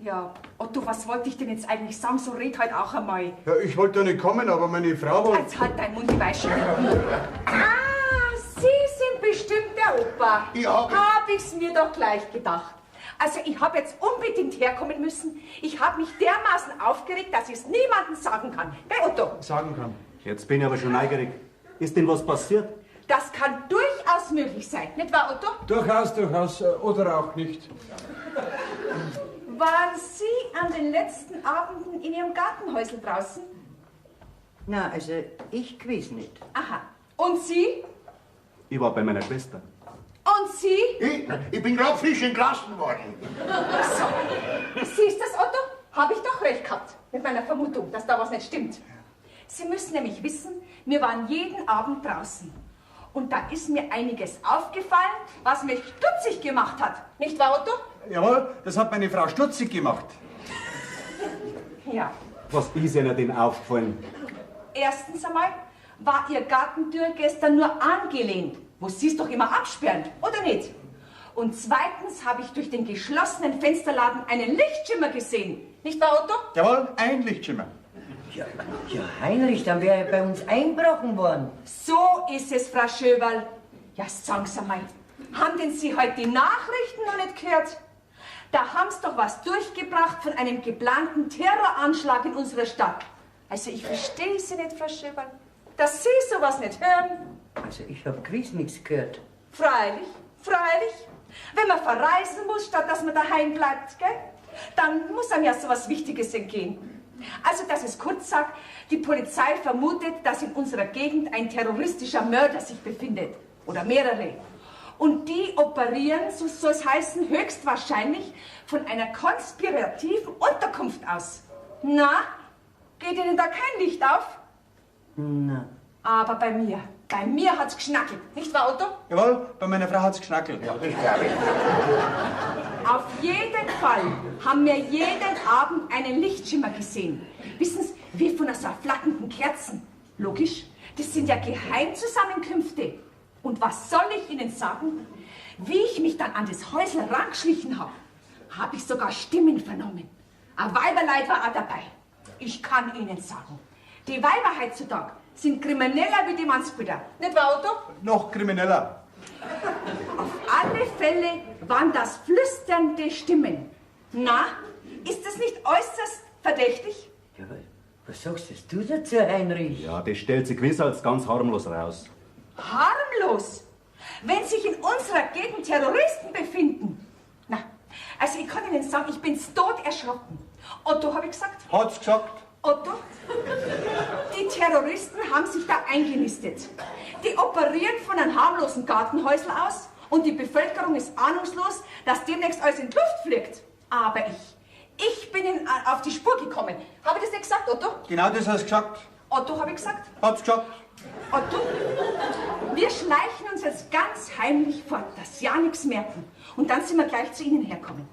Ja, Otto, was wollte ich denn jetzt eigentlich sagen? So red halt auch einmal. Ja, ich wollte ja nicht kommen, aber meine Frau wollte... Jetzt halt dein Mund, ich weiß schon. Ah, Sie sind bestimmt der Opa. Ja. Hab ich's mir doch gleich gedacht. Also ich habe jetzt unbedingt herkommen müssen. Ich habe mich dermaßen aufgeregt, dass ich es niemandem sagen kann. Gell, Otto? sagen kann. Jetzt bin ich aber schon neugierig. Ist denn was passiert? Das kann durchaus möglich sein. Nicht wahr, Otto? Durchaus, oder auch nicht. Waren Sie an den letzten Abenden in Ihrem Gartenhäusl draußen? Na, also ich gewiss nicht. Aha. Und Sie? Ich war bei meiner Schwester. Und Sie? Ich bin gerade frisch entlassen worden. Siehst du das, Otto? Habe ich doch recht gehabt mit meiner Vermutung, dass da was nicht stimmt. Sie müssen nämlich wissen, wir waren jeden Abend draußen. Und da ist mir einiges aufgefallen, was mich stutzig gemacht hat. Nicht wahr, Otto? Jawohl, das hat meine Frau stutzig gemacht. Ja. Was ist Ihnen denn aufgefallen? Erstens einmal war Ihr Gartentür gestern nur angelehnt, wo Sie es doch immer absperren, oder nicht? Und zweitens habe ich durch den geschlossenen Fensterladen einen Lichtschimmer gesehen. Nicht wahr, Otto? Jawohl, ein Lichtschimmer. Ja, Heinrich, dann wäre er bei uns eingebrochen worden. So ist es, Frau Schöberl. Ja, sagen Sie mal, haben denn Sie heute die Nachrichten noch nicht gehört? Da haben Sie doch was durchgebracht von einem geplanten Terroranschlag in unserer Stadt. Also ich verstehe Sie nicht, Frau Schöberl, dass Sie sowas nicht hören. Also ich habe gewiss nichts gehört. Freilich. Wenn man verreisen muss, statt dass man daheim bleibt, gell? Dann muss einem ja sowas Wichtiges entgehen. Also, dass es kurz sagt, die Polizei vermutet, dass in unserer Gegend ein terroristischer Mörder sich befindet. Oder mehrere. Und die operieren, so soll es heißen, höchstwahrscheinlich von einer konspirativen Unterkunft aus. Na, geht Ihnen da kein Licht auf? Na. Aber bei mir hat's geschnackelt. Nicht wahr, Otto? Jawohl, bei meiner Frau hat's geschnackelt. Ja, das glaube ich. Auf jeden Fall haben wir jeden Abend einen Lichtschimmer gesehen. Wissen Sie, wie von so flackernden Kerzen. Logisch, das sind ja Geheimzusammenkünfte. Und was soll ich Ihnen sagen? Wie ich mich dann an das Häusl rangeschlichen habe ich sogar Stimmen vernommen. Ein Weiberleid war auch dabei. Ich kann Ihnen sagen, die Weiber heutzutage sind krimineller wie die Mannsbilder. Nicht wahr, Otto? Noch krimineller. Auf alle Fälle waren das flüsternde Stimmen. Na, ist das nicht äußerst verdächtig? Ja, was sagst du dazu, Heinrich? Ja, das stellt sich gewiss als ganz harmlos raus. Harmlos? Wenn sich in unserer Gegend Terroristen befinden? Na, also ich kann Ihnen sagen, ich bin's tot erschrocken. Otto, habe ich gesagt? Hat's gesagt? Otto, die Terroristen haben sich da eingenistet. Die operieren von einem harmlosen Gartenhäusl aus und die Bevölkerung ist ahnungslos, dass demnächst alles in die Luft fliegt. Aber ich bin ihnen auf die Spur gekommen. Habe ich das nicht gesagt, Otto? Genau das hast du gesagt. Otto, habe ich gesagt? Hat's gesagt. Otto, wir schleichen uns jetzt ganz heimlich fort, dass ja nichts merken. Und dann sind wir gleich zu Ihnen herkommen.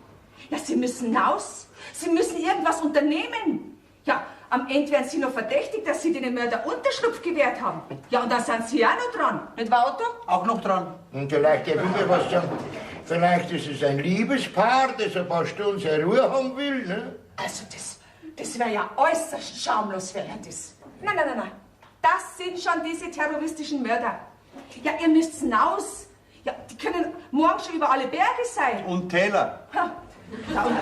Ja, Sie müssen raus. Sie müssen irgendwas unternehmen. Ja, am Ende werden Sie noch verdächtig, dass Sie den Mörder Unterschlupf gewährt haben. Ja, und dann sind Sie ja noch dran. Nicht wahr, Otto? Auch noch dran. Und vielleicht, ich will mir was sagen, vielleicht ist es ein Liebespaar, das ein paar Stunden seine Ruhe haben will, ne? Also, das wäre ja äußerst schamlos, wäre das. Nein. Das sind schon diese terroristischen Mörder. Ja, ihr müsst hinaus. Ja, die können morgen schon über alle Berge sein. Und Täler. Ha. Ja, und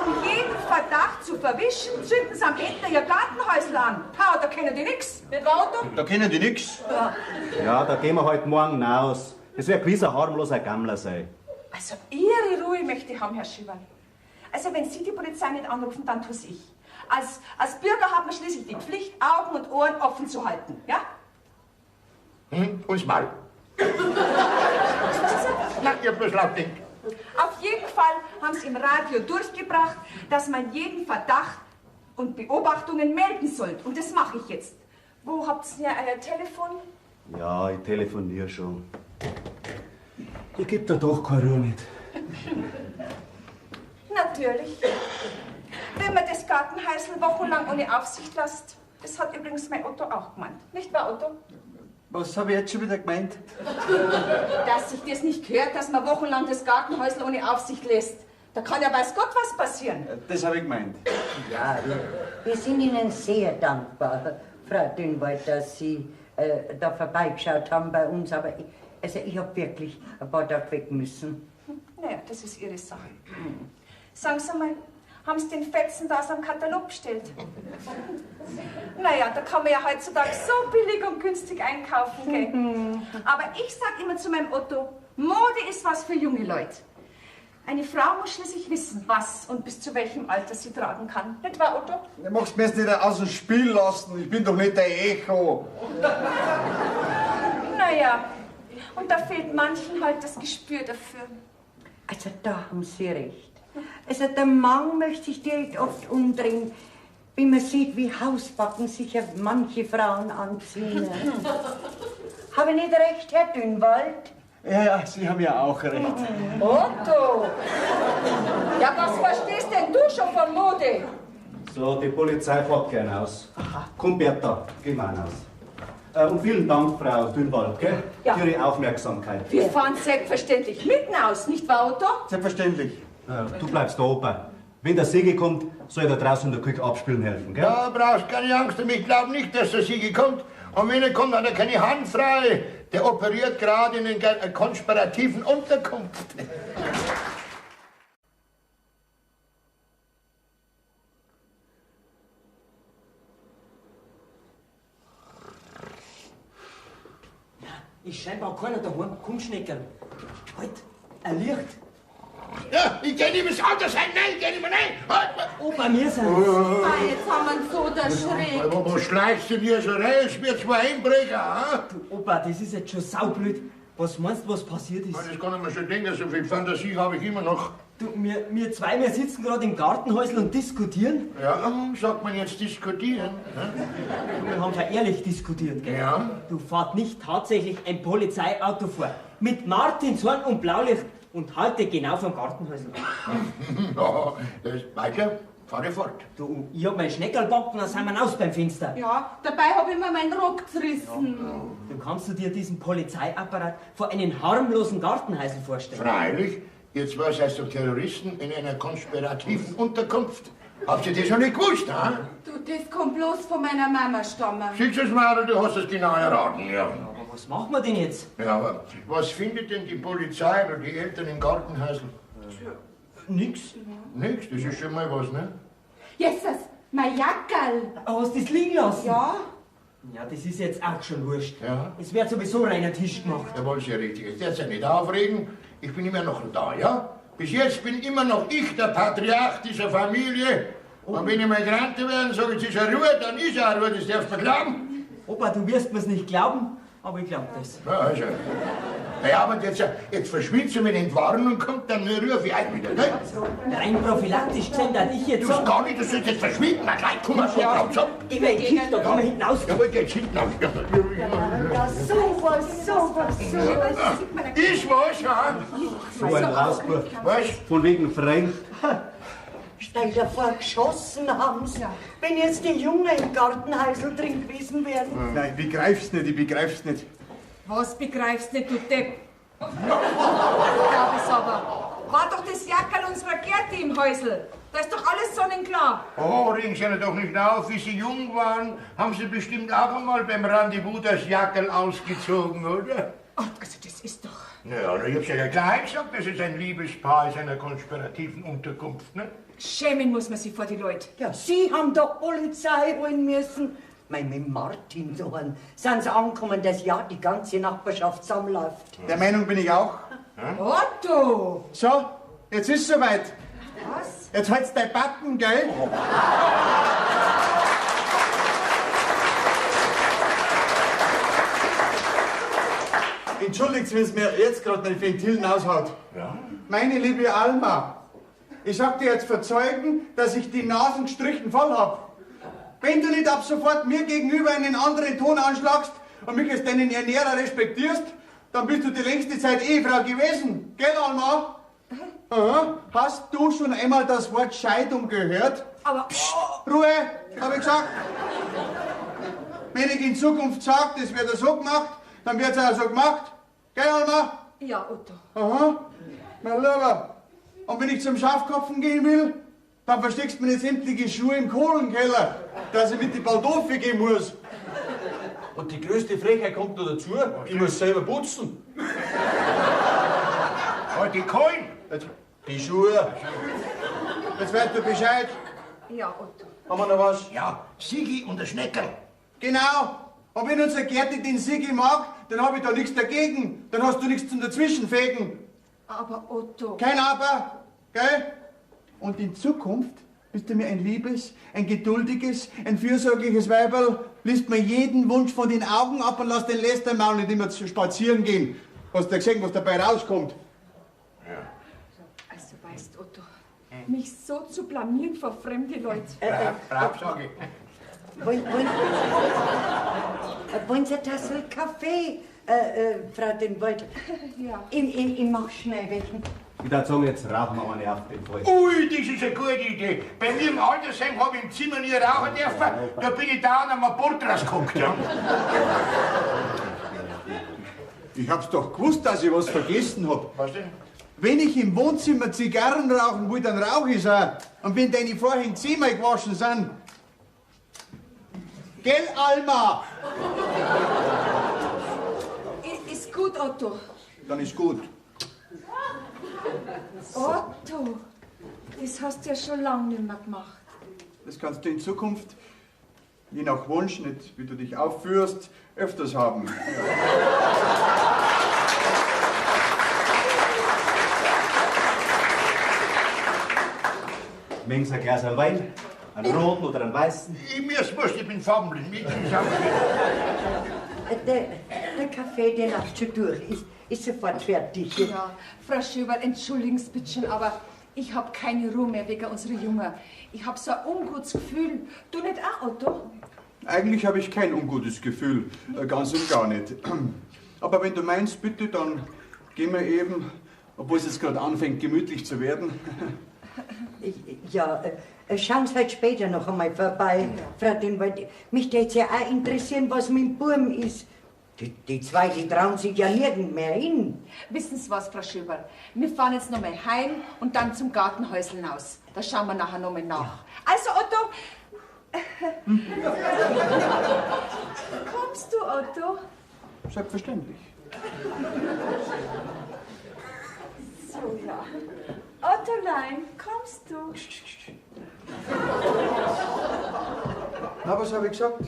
um jeden Verdacht zu verwischen, zünden sie am Ende ihr Gartenhäusl an. Ha, da kennen die nix. Nicht wahr, Otto? Da kennen die nix. Ja, da gehen wir halt morgen raus. Das wird gewiss ein harmloser Gammler sein. Also, Ihre Ruhe möchte ich haben, Herr Schieberl. Also, wenn Sie die Polizei nicht anrufen, dann tu's ich. Als Bürger hat man schließlich die Pflicht, Augen und Ohren offen zu halten, ja? Uns mal. Na, ich hab bloß laut gedacht. Auf jeden Fall haben Sie im Radio durchgebracht, dass man jeden Verdacht und Beobachtungen melden soll. Und das mache ich jetzt. Wo habt ihr euer Telefon? Ja, ich telefoniere schon. Ihr gebt da doch keine Ruhe mit. Natürlich. Wenn man das Gartenhäusl wochenlang ohne Aufsicht lässt. Das hat übrigens mein Otto auch gemeint. Nicht wahr, Otto? Was habe ich jetzt schon wieder gemeint? Dass sich das nicht gehört, dass man wochenlang das Gartenhäusl ohne Aufsicht lässt. Da kann ja weiß Gott was passieren. Das habe ich gemeint. Ja, wir sind Ihnen sehr dankbar, Frau Dünwald, dass Sie da vorbeigeschaut haben bei uns. Aber ich habe wirklich ein paar Tage weg müssen. Naja, das ist Ihre Sache. Sagen Sie mal, haben Sie den Fetzen da aus dem Katalog bestellt? Naja, da kann man ja heutzutage so billig und günstig einkaufen, gell? Aber ich sag immer zu meinem Otto, Mode ist was für junge Leute. Eine Frau muss schließlich wissen, was und bis zu welchem Alter sie tragen kann. Nicht wahr, Otto? Du machst mir jetzt nicht aus dem Spiel lassen. Ich bin doch nicht der Echo. Naja, und da fehlt manchen halt das Gespür dafür. Also da haben Sie recht. Also der Mann möchte sich direkt oft umdrehen, wie man sieht, wie Hausbacken sich ja manche Frauen anziehen. Habe ich nicht recht, Herr Dünwald? Ja, Sie haben ja auch recht. Otto! Ja, was verstehst denn du schon von Mode? So, die Polizei fährt gern aus. Komm, Bertha, geh mal aus. Und vielen Dank, Frau Dünwald, gell? Ja. Für Ihre Aufmerksamkeit. Wir fahren selbstverständlich mitten aus, nicht wahr, Otto? Selbstverständlich. Du bleibst da oben. Wenn der Sigi kommt, soll er draußen in der Küche abspülen helfen, gell? Da brauchst keine Angst um, ich glaube nicht, dass der Sigi kommt. Und wenn er kommt, hat er keine Hand frei. Der operiert gerade in einer konspirativen Unterkunft. Ist scheinbar keiner daheim. Komm, Schneckerl. Halt, ein Licht. Ja, ich geh nicht ins Auto sein, nein, ich geh nicht mehr rein. Halt mal. Opa, wir sind's. Jetzt haben wir ihn so erschreckt. Wo schleichst du dir so rein? Es wird zwar Einbrecher, ha? Du, Opa, das ist jetzt schon saublöd. Was meinst du, was passiert ist? Das kann ich mir schon denken, so viel Fantasie habe ich immer noch. Du, wir zwei, wir sitzen gerade im Gartenhäusl und diskutieren. Ja, sagt man jetzt diskutieren? Wir haben schon ehrlich diskutiert, gell? Ja. Du fahrt nicht tatsächlich ein Polizeiauto vor. Mit Martinshorn und Blaulicht und halte genau vom Gartenhäusl an. Ja, weiter, fahre fort. Du, ich hab mein Schneckerl backen, dann sind wir raus beim Fenster. Ja, dabei habe ich mir meinen Rock zerrissen. Dann kannst du dir diesen Polizeiapparat vor einem harmlosen Gartenhäusl vorstellen. Freilich, ihr zwei seid doch Terroristen in einer konspirativen Unterkunft. Habt ihr das schon nicht gewusst, ha? Du, das kommt bloß von meiner Mama stammen. Siehst du es mal, du hast es genau erraten, ja. Aber was machen wir denn jetzt? Ja, aber was findet denn die Polizei oder die Eltern im Gartenhäusl? Nix. Nix, das ist schon mal was, ne? Jesus, mein Jackerl. Hast du das liegen lassen? Ja. Ja, das ist jetzt auch schon wurscht. Ja. Es wird sowieso reiner Tisch gemacht. Jawohl, sehr richtig. Jetzt darfst du nicht aufregen. Ich bin immer noch da, ja? Bis jetzt bin immer noch ich der Patriarch dieser Familie. Und wenn ich mal Grante werden sage, es ist eine Ruhe, dann ist eine Ruhe, das darfst du mir glauben. Opa, du wirst mir's nicht glauben, aber ich glaub das. Ja, also. Ja, aber jetzt verschwindest du mit Entwarnung und kommt dann nur Ruhe für euch wieder, ne? Rein prophylaktisch gesehen, dass ich jetzt Du hast gar nicht, du sollst jetzt verschwinden. Na gleich, komm mal so drauf, so. Geh mal in die Küche, da kann man hinten aus. Jawohl, geht's hinten auf. Ja, sowas. Ist was, ja? So ein Rausbuch. Was? Von wegen Freund. Stell dir vor, geschossen haben's. Wenn jetzt die Jungen im Gartenhäusl drin gewesen wären. Nein, ich begreif's nicht. Was begreifst nicht, du Depp? Glaub ich's aber. War doch das Jackerl unserer Gerti im Häusl. Da ist doch alles sonnenklar. Oh, regen Sie doch nicht auf. Wie Sie jung waren, haben Sie bestimmt auch einmal beim Rendezvous das Jackerl ausgezogen, oder? Oh, also das ist doch... Naja, ich hab's ja gleich gesagt, das ist ein Liebespaar in einer konspirativen Unterkunft, ne? Schämen muss man sich vor die Leute. Ja, Sie haben doch Polizei holen müssen. Mit Martin daheim sind sie angekommen, dass ja die ganze Nachbarschaft zusammenläuft. Der Meinung bin ich auch. Otto! So, jetzt ist soweit. Was? Jetzt halt's dein Backen, gell? Entschuldigt, wenn es mir jetzt gerade mein Ventil aushaut. Ja? Meine liebe Alma, ich sag dir jetzt verzeugen, dass ich die Nasen gestrichen voll hab. Wenn du nicht ab sofort mir gegenüber einen anderen Ton anschlagst und mich als deinen Ernährer respektierst, dann bist du die längste Zeit Ehefrau gewesen. Gell, Alma? Aha. Hast du schon einmal das Wort Scheidung gehört? Aber... Psst, Ruhe, hab ich gesagt. Wenn ich in Zukunft sage, das wird so gemacht, dann wird's auch so gemacht. Gell, Alma? Ja, Otto. Aha, mein Lieber. Und wenn ich zum Schafkopfen gehen will, dann versteckst du mir jetzt sämtliche Schuhe im Kohlenkeller, dass ich mit die Baldoffe gehen muss. Und die größte Frechheit kommt noch dazu, ich muss selber putzen. Oh, die Kohlen? Die Schuhe. Jetzt weißt du Bescheid. Ja, Otto. Haben wir noch was? Ja, Sigi und der Schneckerl. Genau. Und wenn unser Gerti den Sigi mag, dann habe ich da nichts dagegen. Dann hast du nichts zum Dazwischenfegen. Aber Otto... Kein Aber, gell? Und in Zukunft bist du mir ein liebes, ein geduldiges, ein fürsorgliches Weiberl, liest mir jeden Wunsch von den Augen ab und lass den Lästermaul nicht immer spazieren gehen. Hast du gesehen, was dabei rauskommt? Also weißt, Otto, mich so zu blamieren vor fremde Leute. Brav, sag ich. Wollen Sie eine Tasse Kaffee, Frau Denwald? Ja. Ich mach schnell welchen. Ich würde sagen, jetzt rauchen wir eine auf den Fall. Ui, das ist eine gute Idee. Bei mir im Altersheim habe ich im Zimmer nie rauchen dürfen. Da bin ich da an einem Bord rausgeguckt. Ja. Ich hab's doch gewusst, dass ich was vergessen hab. Was denn? Wenn ich im Wohnzimmer Zigarren rauchen will, dann rauche ich's auch. Und wenn deine Vorhänge 10-mal gewaschen sind. Gell, Alma? Ist gut, Otto. Dann ist gut. Otto, das hast du ja schon lange nicht mehr gemacht. Das kannst du in Zukunft, je nach Wunsch, nicht wie du dich aufführst, öfters haben. Mengen Sie ein Glas Wein? Einen roten oder einen weißen? Mir ist wurscht, ich bin farbenblind. Der Kaffee, der läuft schon durch. Ist sofort fertig. Ja, Frau Schöberl, entschuldigen Sie bitte schon, aber ich habe keine Ruhe mehr wegen unserer Jungen. Ich habe so ein ungutes Gefühl. Du nicht auch, Otto? Eigentlich habe ich kein ungutes Gefühl, ganz und gar nicht. Aber wenn du meinst, bitte, dann gehen wir eben, obwohl es jetzt gerade anfängt, gemütlich zu werden. Ja, schauen Sie halt später noch einmal vorbei, Frau Dünn, weil mich würde ja auch interessieren, was mit dem Burm ist. Die zwei, die trauen sich ja nirgend mehr hin. Wissen Sie was, Frau Schöberl? Wir fahren jetzt noch mal heim und dann zum Gartenhäuseln aus. Da schauen wir nachher noch mal nach. Also, Otto... Kommst du, Otto? Selbstverständlich. So, ja. Ottolein, kommst du? Na, was habe ich gesagt?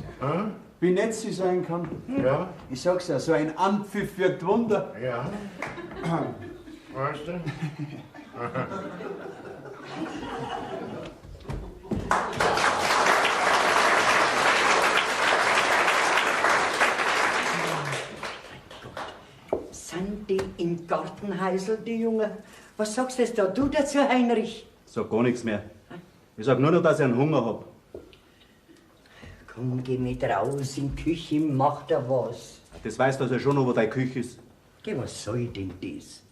Wie nett sie sein kann. Ja? Ich sag's ja, so ein Anpfiff wirkt Wunder. Ja. Weißt du? Sind die im Gartenhäusl, die Jungen? Was sagst du da du dazu, Heinrich? Ich sag gar nichts mehr. Ich sag nur noch, dass ich einen Hunger hab. Komm, geh mit raus in die Küche, mach da was. Das weißt du also schon noch, wo deine Küche ist. Geh, was soll denn das?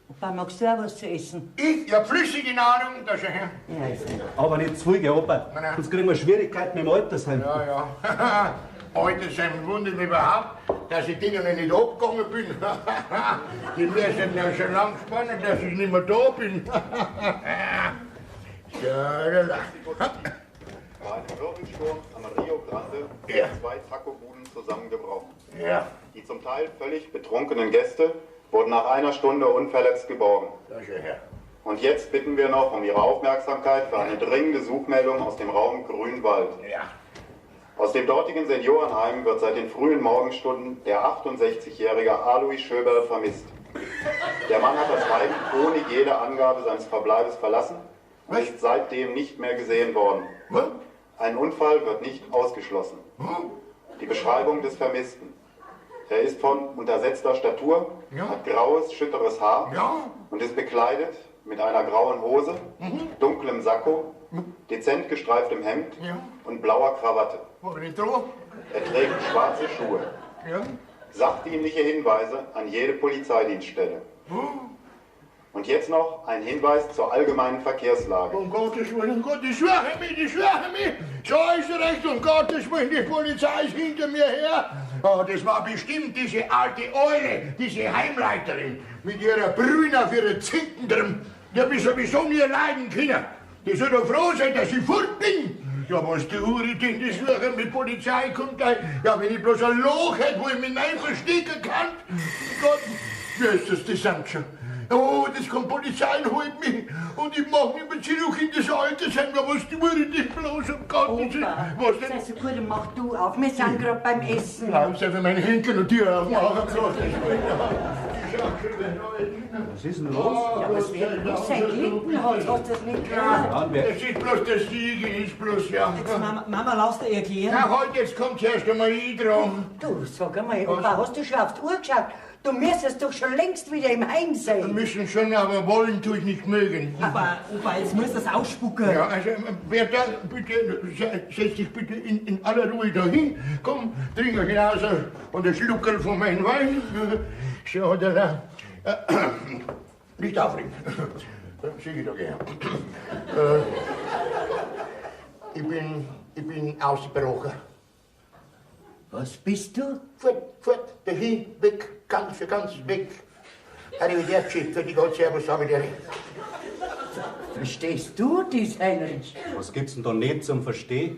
Opa, magst du auch was zu essen? Ich hab flüssige Nahrung, da schau her. Ja, also. Aber nicht zu viel, gell, Opa? Nein, nein. Sonst kriegen wir Schwierigkeiten mit dem Altersheim. Ja, ja. Altersheim wundert mich überhaupt, dass ich denen noch nicht abgegangen bin. Die müssen ja schon lang spannen, dass ich nicht mehr da bin. Bei einem Wirbelsturm am Rio Grande Ja. sind 2 Tacobuden zusammengebrochen. Ja, Die zum Teil völlig betrunkenen Gäste wurden nach einer Stunde unverletzt geborgen. da schau her. Und jetzt bitten wir noch um Ihre Aufmerksamkeit für eine dringende Suchmeldung aus dem Raum Grünwald. Ja. Aus dem dortigen Seniorenheim wird seit den frühen Morgenstunden der 68-jährige Alois Schöberl vermisst. Der Mann hat das Heim ohne jede Angabe seines Verbleibes verlassen und ist seitdem nicht mehr gesehen worden. Was? Ein Unfall wird nicht ausgeschlossen. Die Beschreibung des Vermissten. Er ist von untersetzter Statur, Ja. hat graues, schütteres Haar Ja. und ist bekleidet mit einer grauen Hose, dunklem Sakko, dezent gestreiftem Hemd Ja. und blauer Krawatte. Hab ich nicht dran? Er trägt schwarze Schuhe. Ja. Sachdienliche Hinweise an jede Polizeidienststelle. Und jetzt noch ein Hinweis zur allgemeinen Verkehrslage. Um Gottes Willen, um Gottes Willen, die schwören mich. So ist recht, um Gottes Willen, die Polizei ist hinter mir her. Oh, das war bestimmt diese alte Eule, diese Heimleiterin, mit ihrer Brüne auf ihre Zinken drin. Die hab ich sowieso nie leiden können. Die soll doch froh sein, dass ich fort bin. Ja, was die Uri denn das Suchen mit Polizei kommt, ja, wenn ich bloß ein Loch hätte, wo ich mich rein verstecken kann. Gott, Jesus, das sind schon. Oh, das kommt Polizei und holt mich. Und ich mach mich mit zurück in das Altersheim. Ja, was die Uri denn bloß am Garten sind. Opa, Was denn? sei so gut und mach du auf. Wir sind gerade beim Essen. Bleiben Sie für meine Henkel und Tür aufmachen. Was ist denn los? Ja, was wird los sein? Glitten hat, hast du das nicht gehört? Ja, Das ist bloß der Siege, ist bloß, ja. Mama, lass dir erklären. Na, halt, jetzt kommt erst einmal ich dran. Du, sag einmal, Opa, hast du schon auf die Uhr geschaut? Du müsstest doch schon längst wieder im Heim Wir sein. müssen schon, aber wollen tue ich nicht mögen. Opa, jetzt musst du das ausspucken. Ja, also, wer da, bitte, setz dich bitte in aller Ruhe dahin. Komm, trink ein Glas und ein Schluckerl von meinem Wein. Schau da. Nicht aufregen. Sieh ich doch gern. Ich bin ausgebrochen. Was bist du? Fort, dahin, weg, ganz für ganz weg. Arrivederci, für die Gott, Servus, Arrivederci. Verstehst du das, Heinrich? Was gibt's denn da nicht zum Verstehen?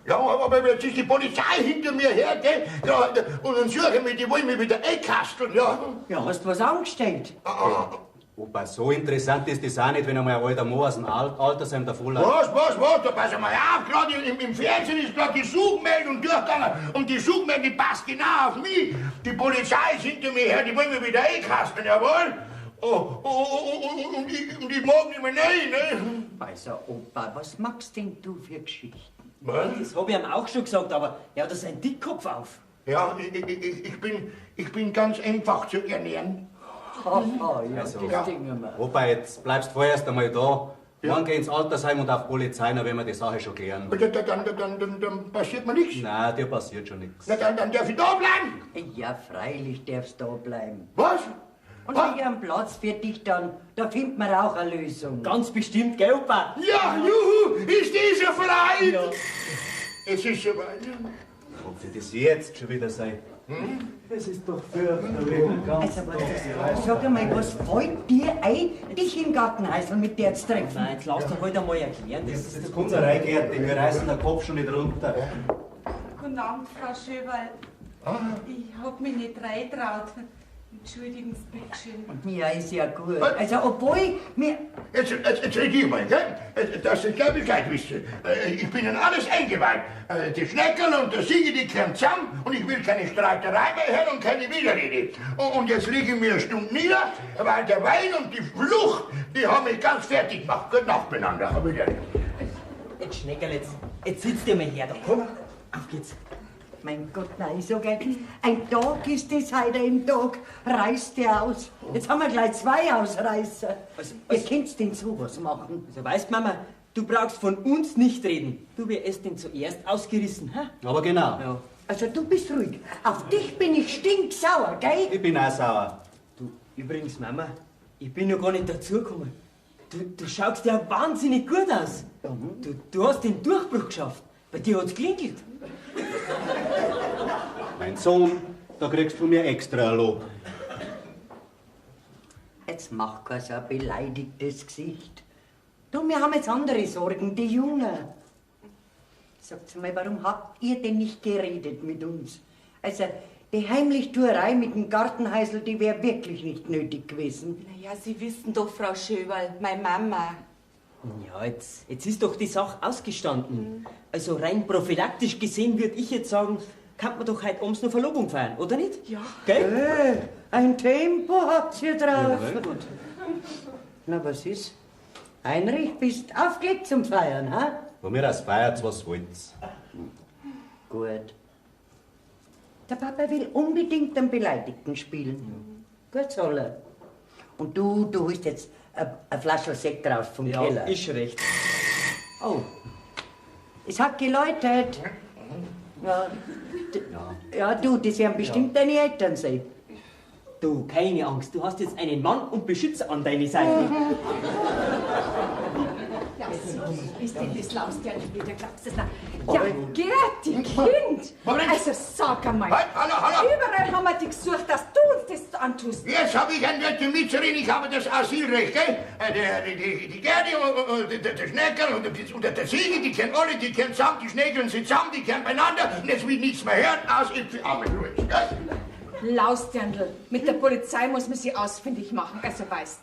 Ja, aber jetzt ist die Polizei hinter mir her, gell? Ja, und dann suchen mich, die wollen mich wieder einkasteln, ja. Ja, hast du was angestellt? Opa, so interessant ist das auch nicht, wenn einmal ein alter Mann aus dem Altersheim da voll Was? Da pass mal auf, gerade im Fernsehen ist gerade die Suchmeldung durchgegangen. Und die Suchmeldung, die passt genau auf mich. Die Polizei ist hinter mir her, die wollen mich wieder einkasteln, jawohl. Und ich mag nicht mehr rein, ne? Also, Opa, was machst denn du für Geschichten? Das habe ich ihm auch schon gesagt, aber er hat seinen Dickkopf auf. Ja, ich bin ganz einfach zu ernähren. Ja, Also, das Ding wir. Opa, jetzt bleibst vorerst einmal da. Morgen geh ins Altersheim und auf Polizei, dann werden wir die Sache schon klären. Dann passiert mir nichts. Nein, dir passiert schon nichts. Na, dann darf ich da bleiben. Ja, freilich darfst du da bleiben. Was? Und wegen einem Platz für dich dann, da findet man auch eine Lösung. Ganz bestimmt, gell, Opa? Ja, juhu, ist dieser frei? Ja. Es ist soweit. Ob dir das jetzt schon wieder sei? Das ist doch fürchterlich. Also, sag einmal, was fällt dir ein, dich im Gartenhäusl mit der zu treffen? Nein, jetzt lass doch halt einmal erklären. Das Das kommt eine Reingärtig, wir reißen den Kopf schon nicht runter. Guten Abend, Frau Schöberl. Ich hab mich nicht reingetraut. Entschuldigen Sie bitte schön. Ja, ist ja gut. Also, obwohl mir... Jetzt red ich mal, gell? Dass ihr gleich Bescheid wisst. Ich bin in alles eingeweiht. Die Schneckerl und der Siege, die gehören zusammen und ich will keine Streiterei mehr hören und keine Widerrede. Und jetzt liege ich mir eine Stunde nieder, weil der Wein und die Flucht, die haben mich ganz fertig gemacht. Gute Nacht miteinander. Hab ich ja nicht. Jetzt Schneckerl, jetzt sitzt ihr mal her da. Komm, auf geht's. Mein Gott, nein, so geil. Ein Tag ist das heute, ein Tag reißt der aus. Jetzt haben wir gleich 2 Ausreißer. Ihr könnt denn sowas machen? Also weißt Mama, du brauchst von uns nicht reden. Du, wer ist denn zuerst ausgerissen, hä? Aber genau, Ja. Also du bist ruhig. Auf dich bin ich stinksauer, gell? ich bin auch sauer. Du, übrigens Mama, ich bin noch gar nicht dazugekommen. Du schaust ja wahnsinnig gut aus. Du hast den Durchbruch geschafft. Bei dir hat's klingelt. Mein Sohn, da kriegst du von mir extra ein Lob. Jetzt mach kein so ein beleidigtes Gesicht. Du, wir haben jetzt andere Sorgen, die Jungen. Sagt mal, warum habt ihr denn nicht geredet mit uns? Also, die Heimlichtuerei mit dem Gartenhäusl, die wäre wirklich nicht nötig gewesen. Naja, Sie wissen doch, Frau Schöberl, meine Mama. Ja, jetzt ist doch die Sache ausgestanden. Also rein prophylaktisch gesehen würde ich jetzt sagen, kann man doch heute abends noch Verlobung feiern, oder nicht? Ja. Gell? Ein Tempo habt ihr drauf. Ja, gut. Na, was ist? Heinrich, bist aufgelegt zum Feiern, ha? Von mir aus feiert, was wollt's. Gut. Der Papa will unbedingt den Beleidigten spielen. Gut soll er. Und du holst jetzt eine Flasche Sekt raus vom Ja, Keller. ist schon recht. Oh, es hat geläutet. Ja, ja, du, das werden bestimmt deine Eltern sein. Du, keine Angst, du hast jetzt einen Mann und Beschützer an deiner Seite. Ja, ist denn das laust ja nicht wieder, glaubst du das noch? Ja, Gerti, Kind! Also sag einmal, Halt, hallo! überall haben wir dich gesucht, dass du uns das antust. Jetzt habe ich ein Wörtchen mitzureden, ich habe das Asylrecht, gell? Die Gerdi und der Schneckerl und der Siege, die kennen alle, die kennen zusammen, die Schneckeln sind zusammen, die kennen beieinander und jetzt will nichts mehr hören, als ich für Arme durch, gell? Lausdirndl, mit der Polizei muss man sie ausfindig machen, also weißt.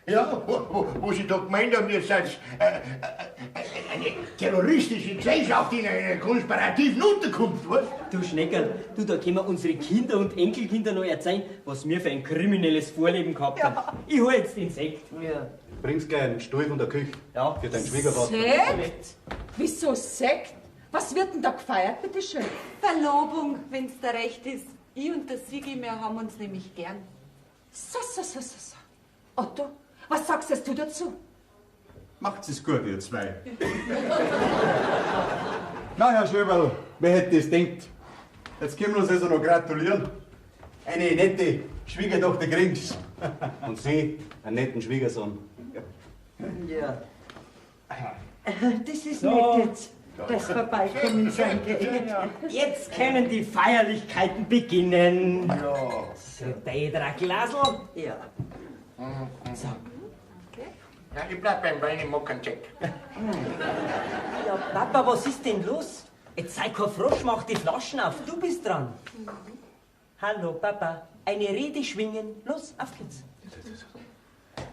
Ja, wo Sie doch gemeint haben, ihr seid eine terroristische Gesellschaft in einer konspirativen Unterkunft, was? Du Schneckerl, du, da können wir unsere Kinder und Enkelkinder noch erzählen, was wir für ein kriminelles Vorleben gehabt haben. Ich hol jetzt den Sekt. Ja. Bringst gleich einen Stuhl von der Küche. Ja. Für deinen Schwiegervater. Sekt? Wieso Sekt? Was wird denn da gefeiert, bitteschön? Verlobung, wenn's da recht ist. Ich und der Sigi, wir haben uns nämlich gern. So. Otto, was sagst du dazu? Macht's es gut, ihr zwei. Na, Herr Schöberl, wer hätte das denkt? Jetzt können wir uns also noch gratulieren. Eine nette Schwiegertochter kriegst. Und Sie, einen netten Schwiegersohn. Ja. Das ist nett jetzt, das Vorbeikommen sein, gell? Jetzt können die Feierlichkeiten beginnen. Ja. So, drei Glasl. Ja. So. Ja, ich bleib beim Wein, ich mag keinen Sekt. Ja, Papa, was ist denn los? Jetzt sei kein Frosch, mach die Flaschen auf. Du bist dran. Hallo, Papa. Eine Rede schwingen. Los, auf geht's.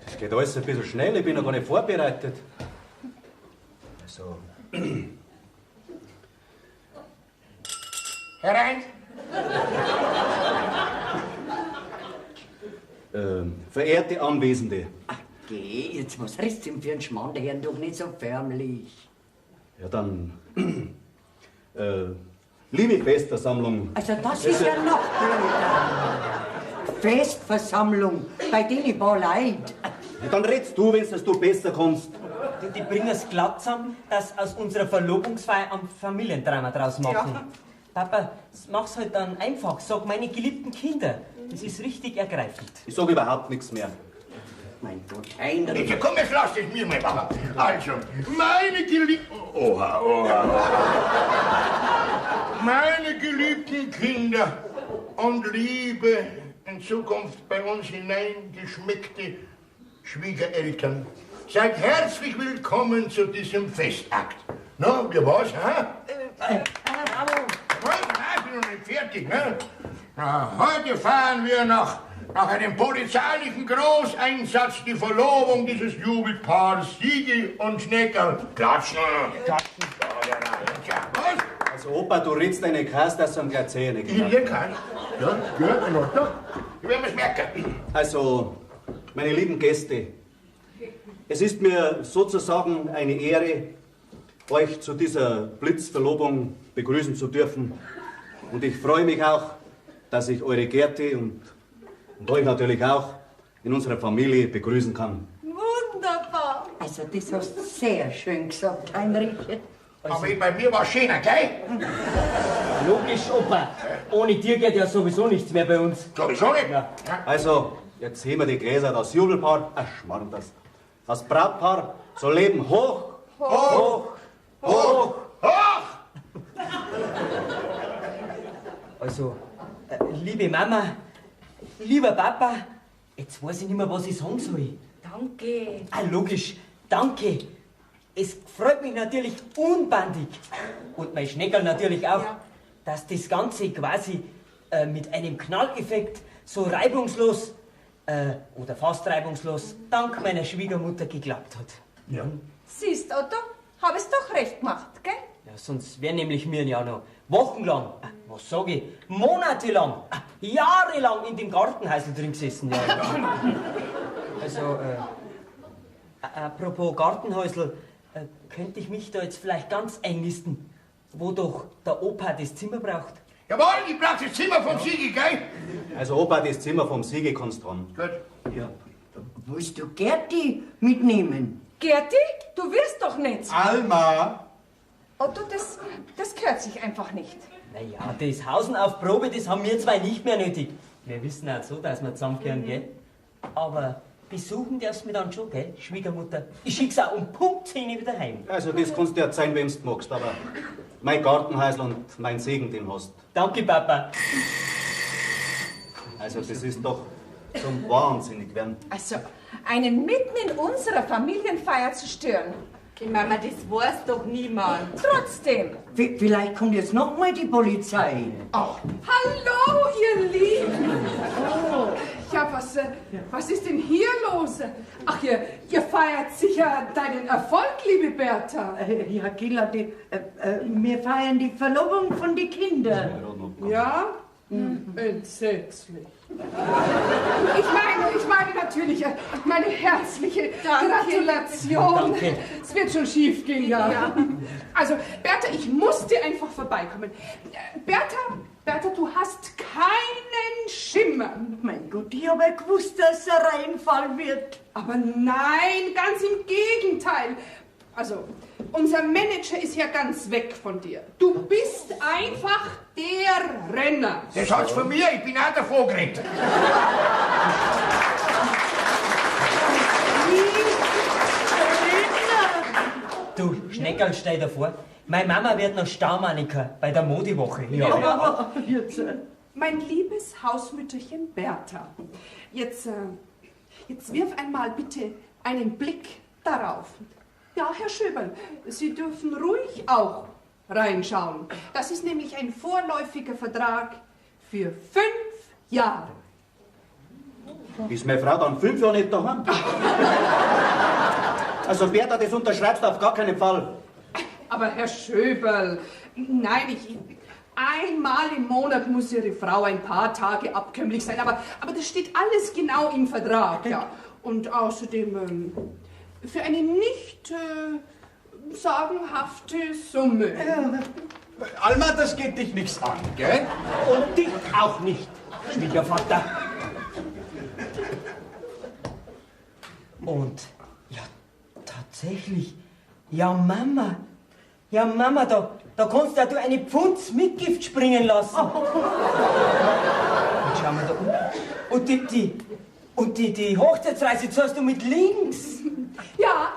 Das geht alles ein bisschen schnell, ich bin noch gar nicht vorbereitet. Also, Herein! Verehrte Anwesende. Ach, geh, jetzt was riss ihm für einen Schmarrn, der Herr doch nicht so förmlich. Ja, dann. Liebe Festversammlung. Also das ist ja noch blöder. Festversammlung, bei denen paar Leid. Ja, dann redst du, wenn du besser kannst. Die bringen es glatt zusammen, dass aus unserer Verlobungsfeier ein Familiendrama draus machen. Ja. Papa, mach's halt dann einfach. Sag meine geliebten Kinder. Das ist richtig ergreifend. Ich sag überhaupt nichts mehr. Mein Gott, Heinrich. Jetzt komm, jetzt lass es mir mal machen. Also, meine geliebten... Oha. Meine geliebten Kinder und liebe, in Zukunft bei uns hineingeschmeckte Schwiegereltern, seid herzlich willkommen zu diesem Festakt. Na, wie war's, hä? Bravo. Ich bin noch nicht fertig, ne? Na, heute feiern wir nach einem polizeilichen Großeinsatz die Verlobung dieses Jubelpaares Siegel und Schneckerl. Klatschen! Klatschen! Ja, was? Also Opa, du redst deine Kass, dass du am gleich Zähne Ich hier kann. Ja, gut, in Ordnung. Ich werde es merken. Also, meine lieben Gäste, es ist mir sozusagen eine Ehre, euch zu dieser Blitzverlobung begrüßen zu dürfen. Und ich freue mich auch, dass ich eure Gerte und euch natürlich auch in unserer Familie begrüßen kann. Wunderbar. Also das hast du sehr schön gesagt, Heinrich. Aber bei mir war es schöner, gell? Logisch, Opa. Ohne dir geht ja sowieso nichts mehr bei uns. Sowieso nicht? Ja. Also, jetzt heben wir die Gläser, das Jubelpaar, Schmarrn, das Brautpaar soll leben hoch, hoch, hoch, hoch. Also, liebe Mama, lieber Papa, jetzt weiß ich nicht mehr, was ich sagen soll. Danke. Logisch, danke. Es freut mich natürlich unbandig und mein Schneckerl natürlich auch, dass das Ganze quasi mit einem Knalleffekt so reibungslos oder fast reibungslos dank meiner Schwiegermutter geklappt hat. Ja. Siehst, Otto, hab es doch recht gemacht, gell? Ja, sonst wären nämlich mir ja noch wochenlang, was sag ich, monatelang, jahrelang in dem Gartenhäusl drin gesessen. Ja. Also, apropos Gartenhäusl, könnte ich mich da jetzt vielleicht ganz einnisten, wo doch der Opa das Zimmer braucht? Jawohl, ich brauch das Zimmer vom Siegi, gell? Also Opa, das Zimmer vom Siege kannst dran. Gut. Ja. Willst du Gerti mitnehmen? Gerti, du wirst doch nicht. Alma! Otto, das gehört sich einfach nicht. Naja, das Hausen auf Probe, das haben wir zwei nicht mehr nötig. Wir wissen auch so, dass wir zusammengehören, gell? Aber besuchen darfst du mich dann schon, gell, Schwiegermutter? Ich schick's auch um Punkt 10 wieder heim. Also das kannst du ja sein, wem du magst, aber mein Gartenhäusl und mein Segen, den hast. Danke, Papa. Also das ist doch zum Wahnsinnig werden. Also, einen mitten in unserer Familienfeier zu stören. Die Mama, das weiß doch niemand. Trotzdem. Vielleicht kommt jetzt noch mal die Polizei. Ach, Hallo, ihr Lieben. Oh, ja, was ist denn hier los? Ach, ihr feiert sicher deinen Erfolg, liebe Bertha. Ja, Gilla, wir feiern die Verlobung von den Kindern. Ja? Entsetzlich. Ich meine natürlich meine herzliche Gratulation. Danke. Es wird schon schief gehen, ja. Also, Bertha, ich muss dir einfach vorbeikommen. Bertha, du hast keinen Schimmer. Mein Gott, ich habe gewusst, dass er reinfallen wird. Aber nein, ganz im Gegenteil. Also, unser Manager ist ja ganz weg von dir. Du bist einfach der Renner. Das hat's von mir, ich bin auch davor gerannt. Du, Schneckerl, stell dir vor, meine Mama wird noch Staumaniker bei der Modewoche. Ja. Mein liebes Hausmütterchen Bertha, jetzt wirf einmal bitte einen Blick darauf. Ja, Herr Schöberl, Sie dürfen ruhig auch reinschauen. Das ist nämlich ein vorläufiger Vertrag für 5 Jahre. Ist meine Frau dann 5 Jahre nicht daheim? Also Bertha, das unterschreibst du auf gar keinen Fall. Aber Herr Schöberl, nein, einmal im Monat muss Ihre Frau ein paar Tage abkömmlich sein, aber das steht alles genau im Vertrag, ja. Und außerdem für eine nicht sagenhafte Summe. Alma, das geht dich nichts an, gell? Und dich auch nicht, Schwiegervater. Und, ja, tatsächlich, ja Mama, da kannst ja du eine Pfunds Mitgift springen lassen. Jetzt schauen wir da und die Hochzeitsreise zahlst du mit links. Ja,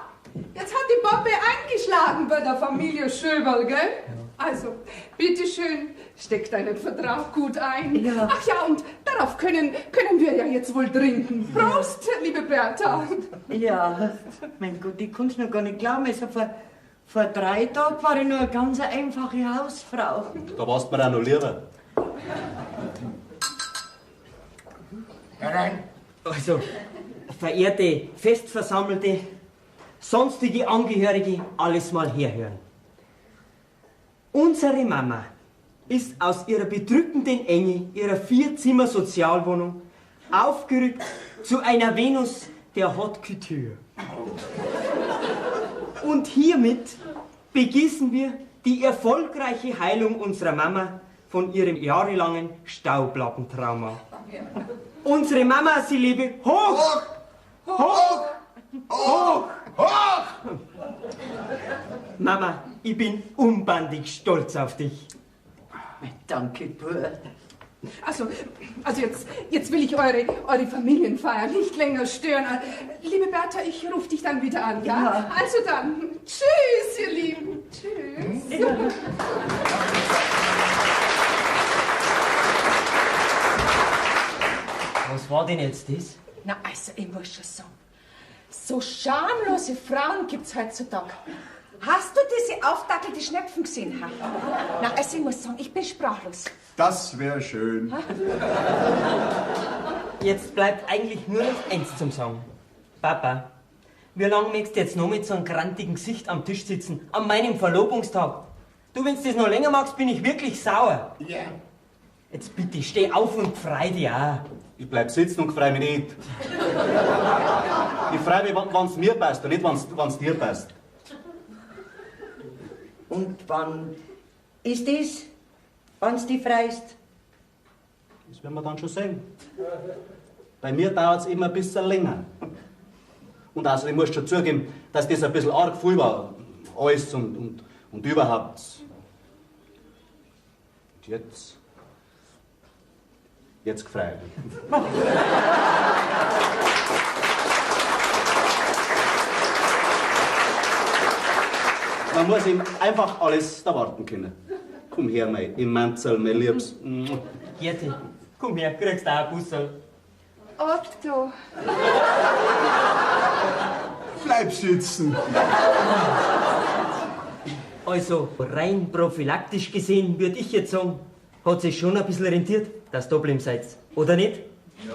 jetzt hat die Bombe eingeschlagen bei der Familie Schöberl, gell? Also, bitteschön, steck deinen Vertrag gut ein. Ja. Ach ja, und darauf können wir ja jetzt wohl trinken. Prost, liebe Bertha. Ja, mein Gott, ich kann's noch gar nicht glauben. Also vor 3 Tagen war ich nur eine ganz einfache Hausfrau. Da warst du mir auch noch lieber. Herein. Also, verehrte Festversammelte, sonstige Angehörige, alles mal herhören. Unsere Mama ist aus ihrer bedrückenden Enge ihrer 4-Zimmer-Sozialwohnung aufgerückt zu einer Venus der Haute Couture. Und hiermit begießen wir die erfolgreiche Heilung unserer Mama von ihrem jahrelangen Staublattentrauma. Unsere Mama, sie lebe hoch! Hoch! Hoch! Hoch! Mama, ich bin unbandig stolz auf dich. Danke, Bub. Also jetzt will ich eure Familienfeier nicht länger stören. Liebe Bertha, ich rufe dich dann wieder an, ja? Ja. Also dann, tschüss, ihr Lieben. Tschüss. Ja. Was war denn jetzt das? Na, also, ich muss schon sagen, so schamlose Frauen gibt's heutzutage. Hast du diese aufdackelte Schnepfen gesehen, ha? Na, also, ich muss sagen, ich bin sprachlos. Das wäre schön. Jetzt bleibt eigentlich nur noch eins zum Sagen. Papa, wie lange möchtest du jetzt noch mit so einem grantigen Gesicht am Tisch sitzen, an meinem Verlobungstag? Du, wenn du das noch länger magst, bin ich wirklich sauer. Ja. Jetzt bitte, steh auf und freu dich auch. Ich bleib sitzen und freu mich nicht. Ich freu mich, wenn's mir passt und nicht, wenn's dir passt. Und wann ist das, wenn's dich freust? Das werden wir dann schon sehen. Bei mir dauert's immer ein bisschen länger. Und außerdem musst du schon zugeben, dass das ein bisschen arg viel war. Alles und überhaupt. Und jetzt gefreut mich. Man muss ihm einfach alles erwarten können. Komm her, mein Immanzl, mein Liebs. Gerti, komm her, kriegst du auch einen Bussel. Otto. Bleib sitzen. Also, rein prophylaktisch gesehen, würde ich jetzt sagen, hat sich schon ein bisschen rentiert, dass ihr da bleiben seid. Oder nicht? Ja.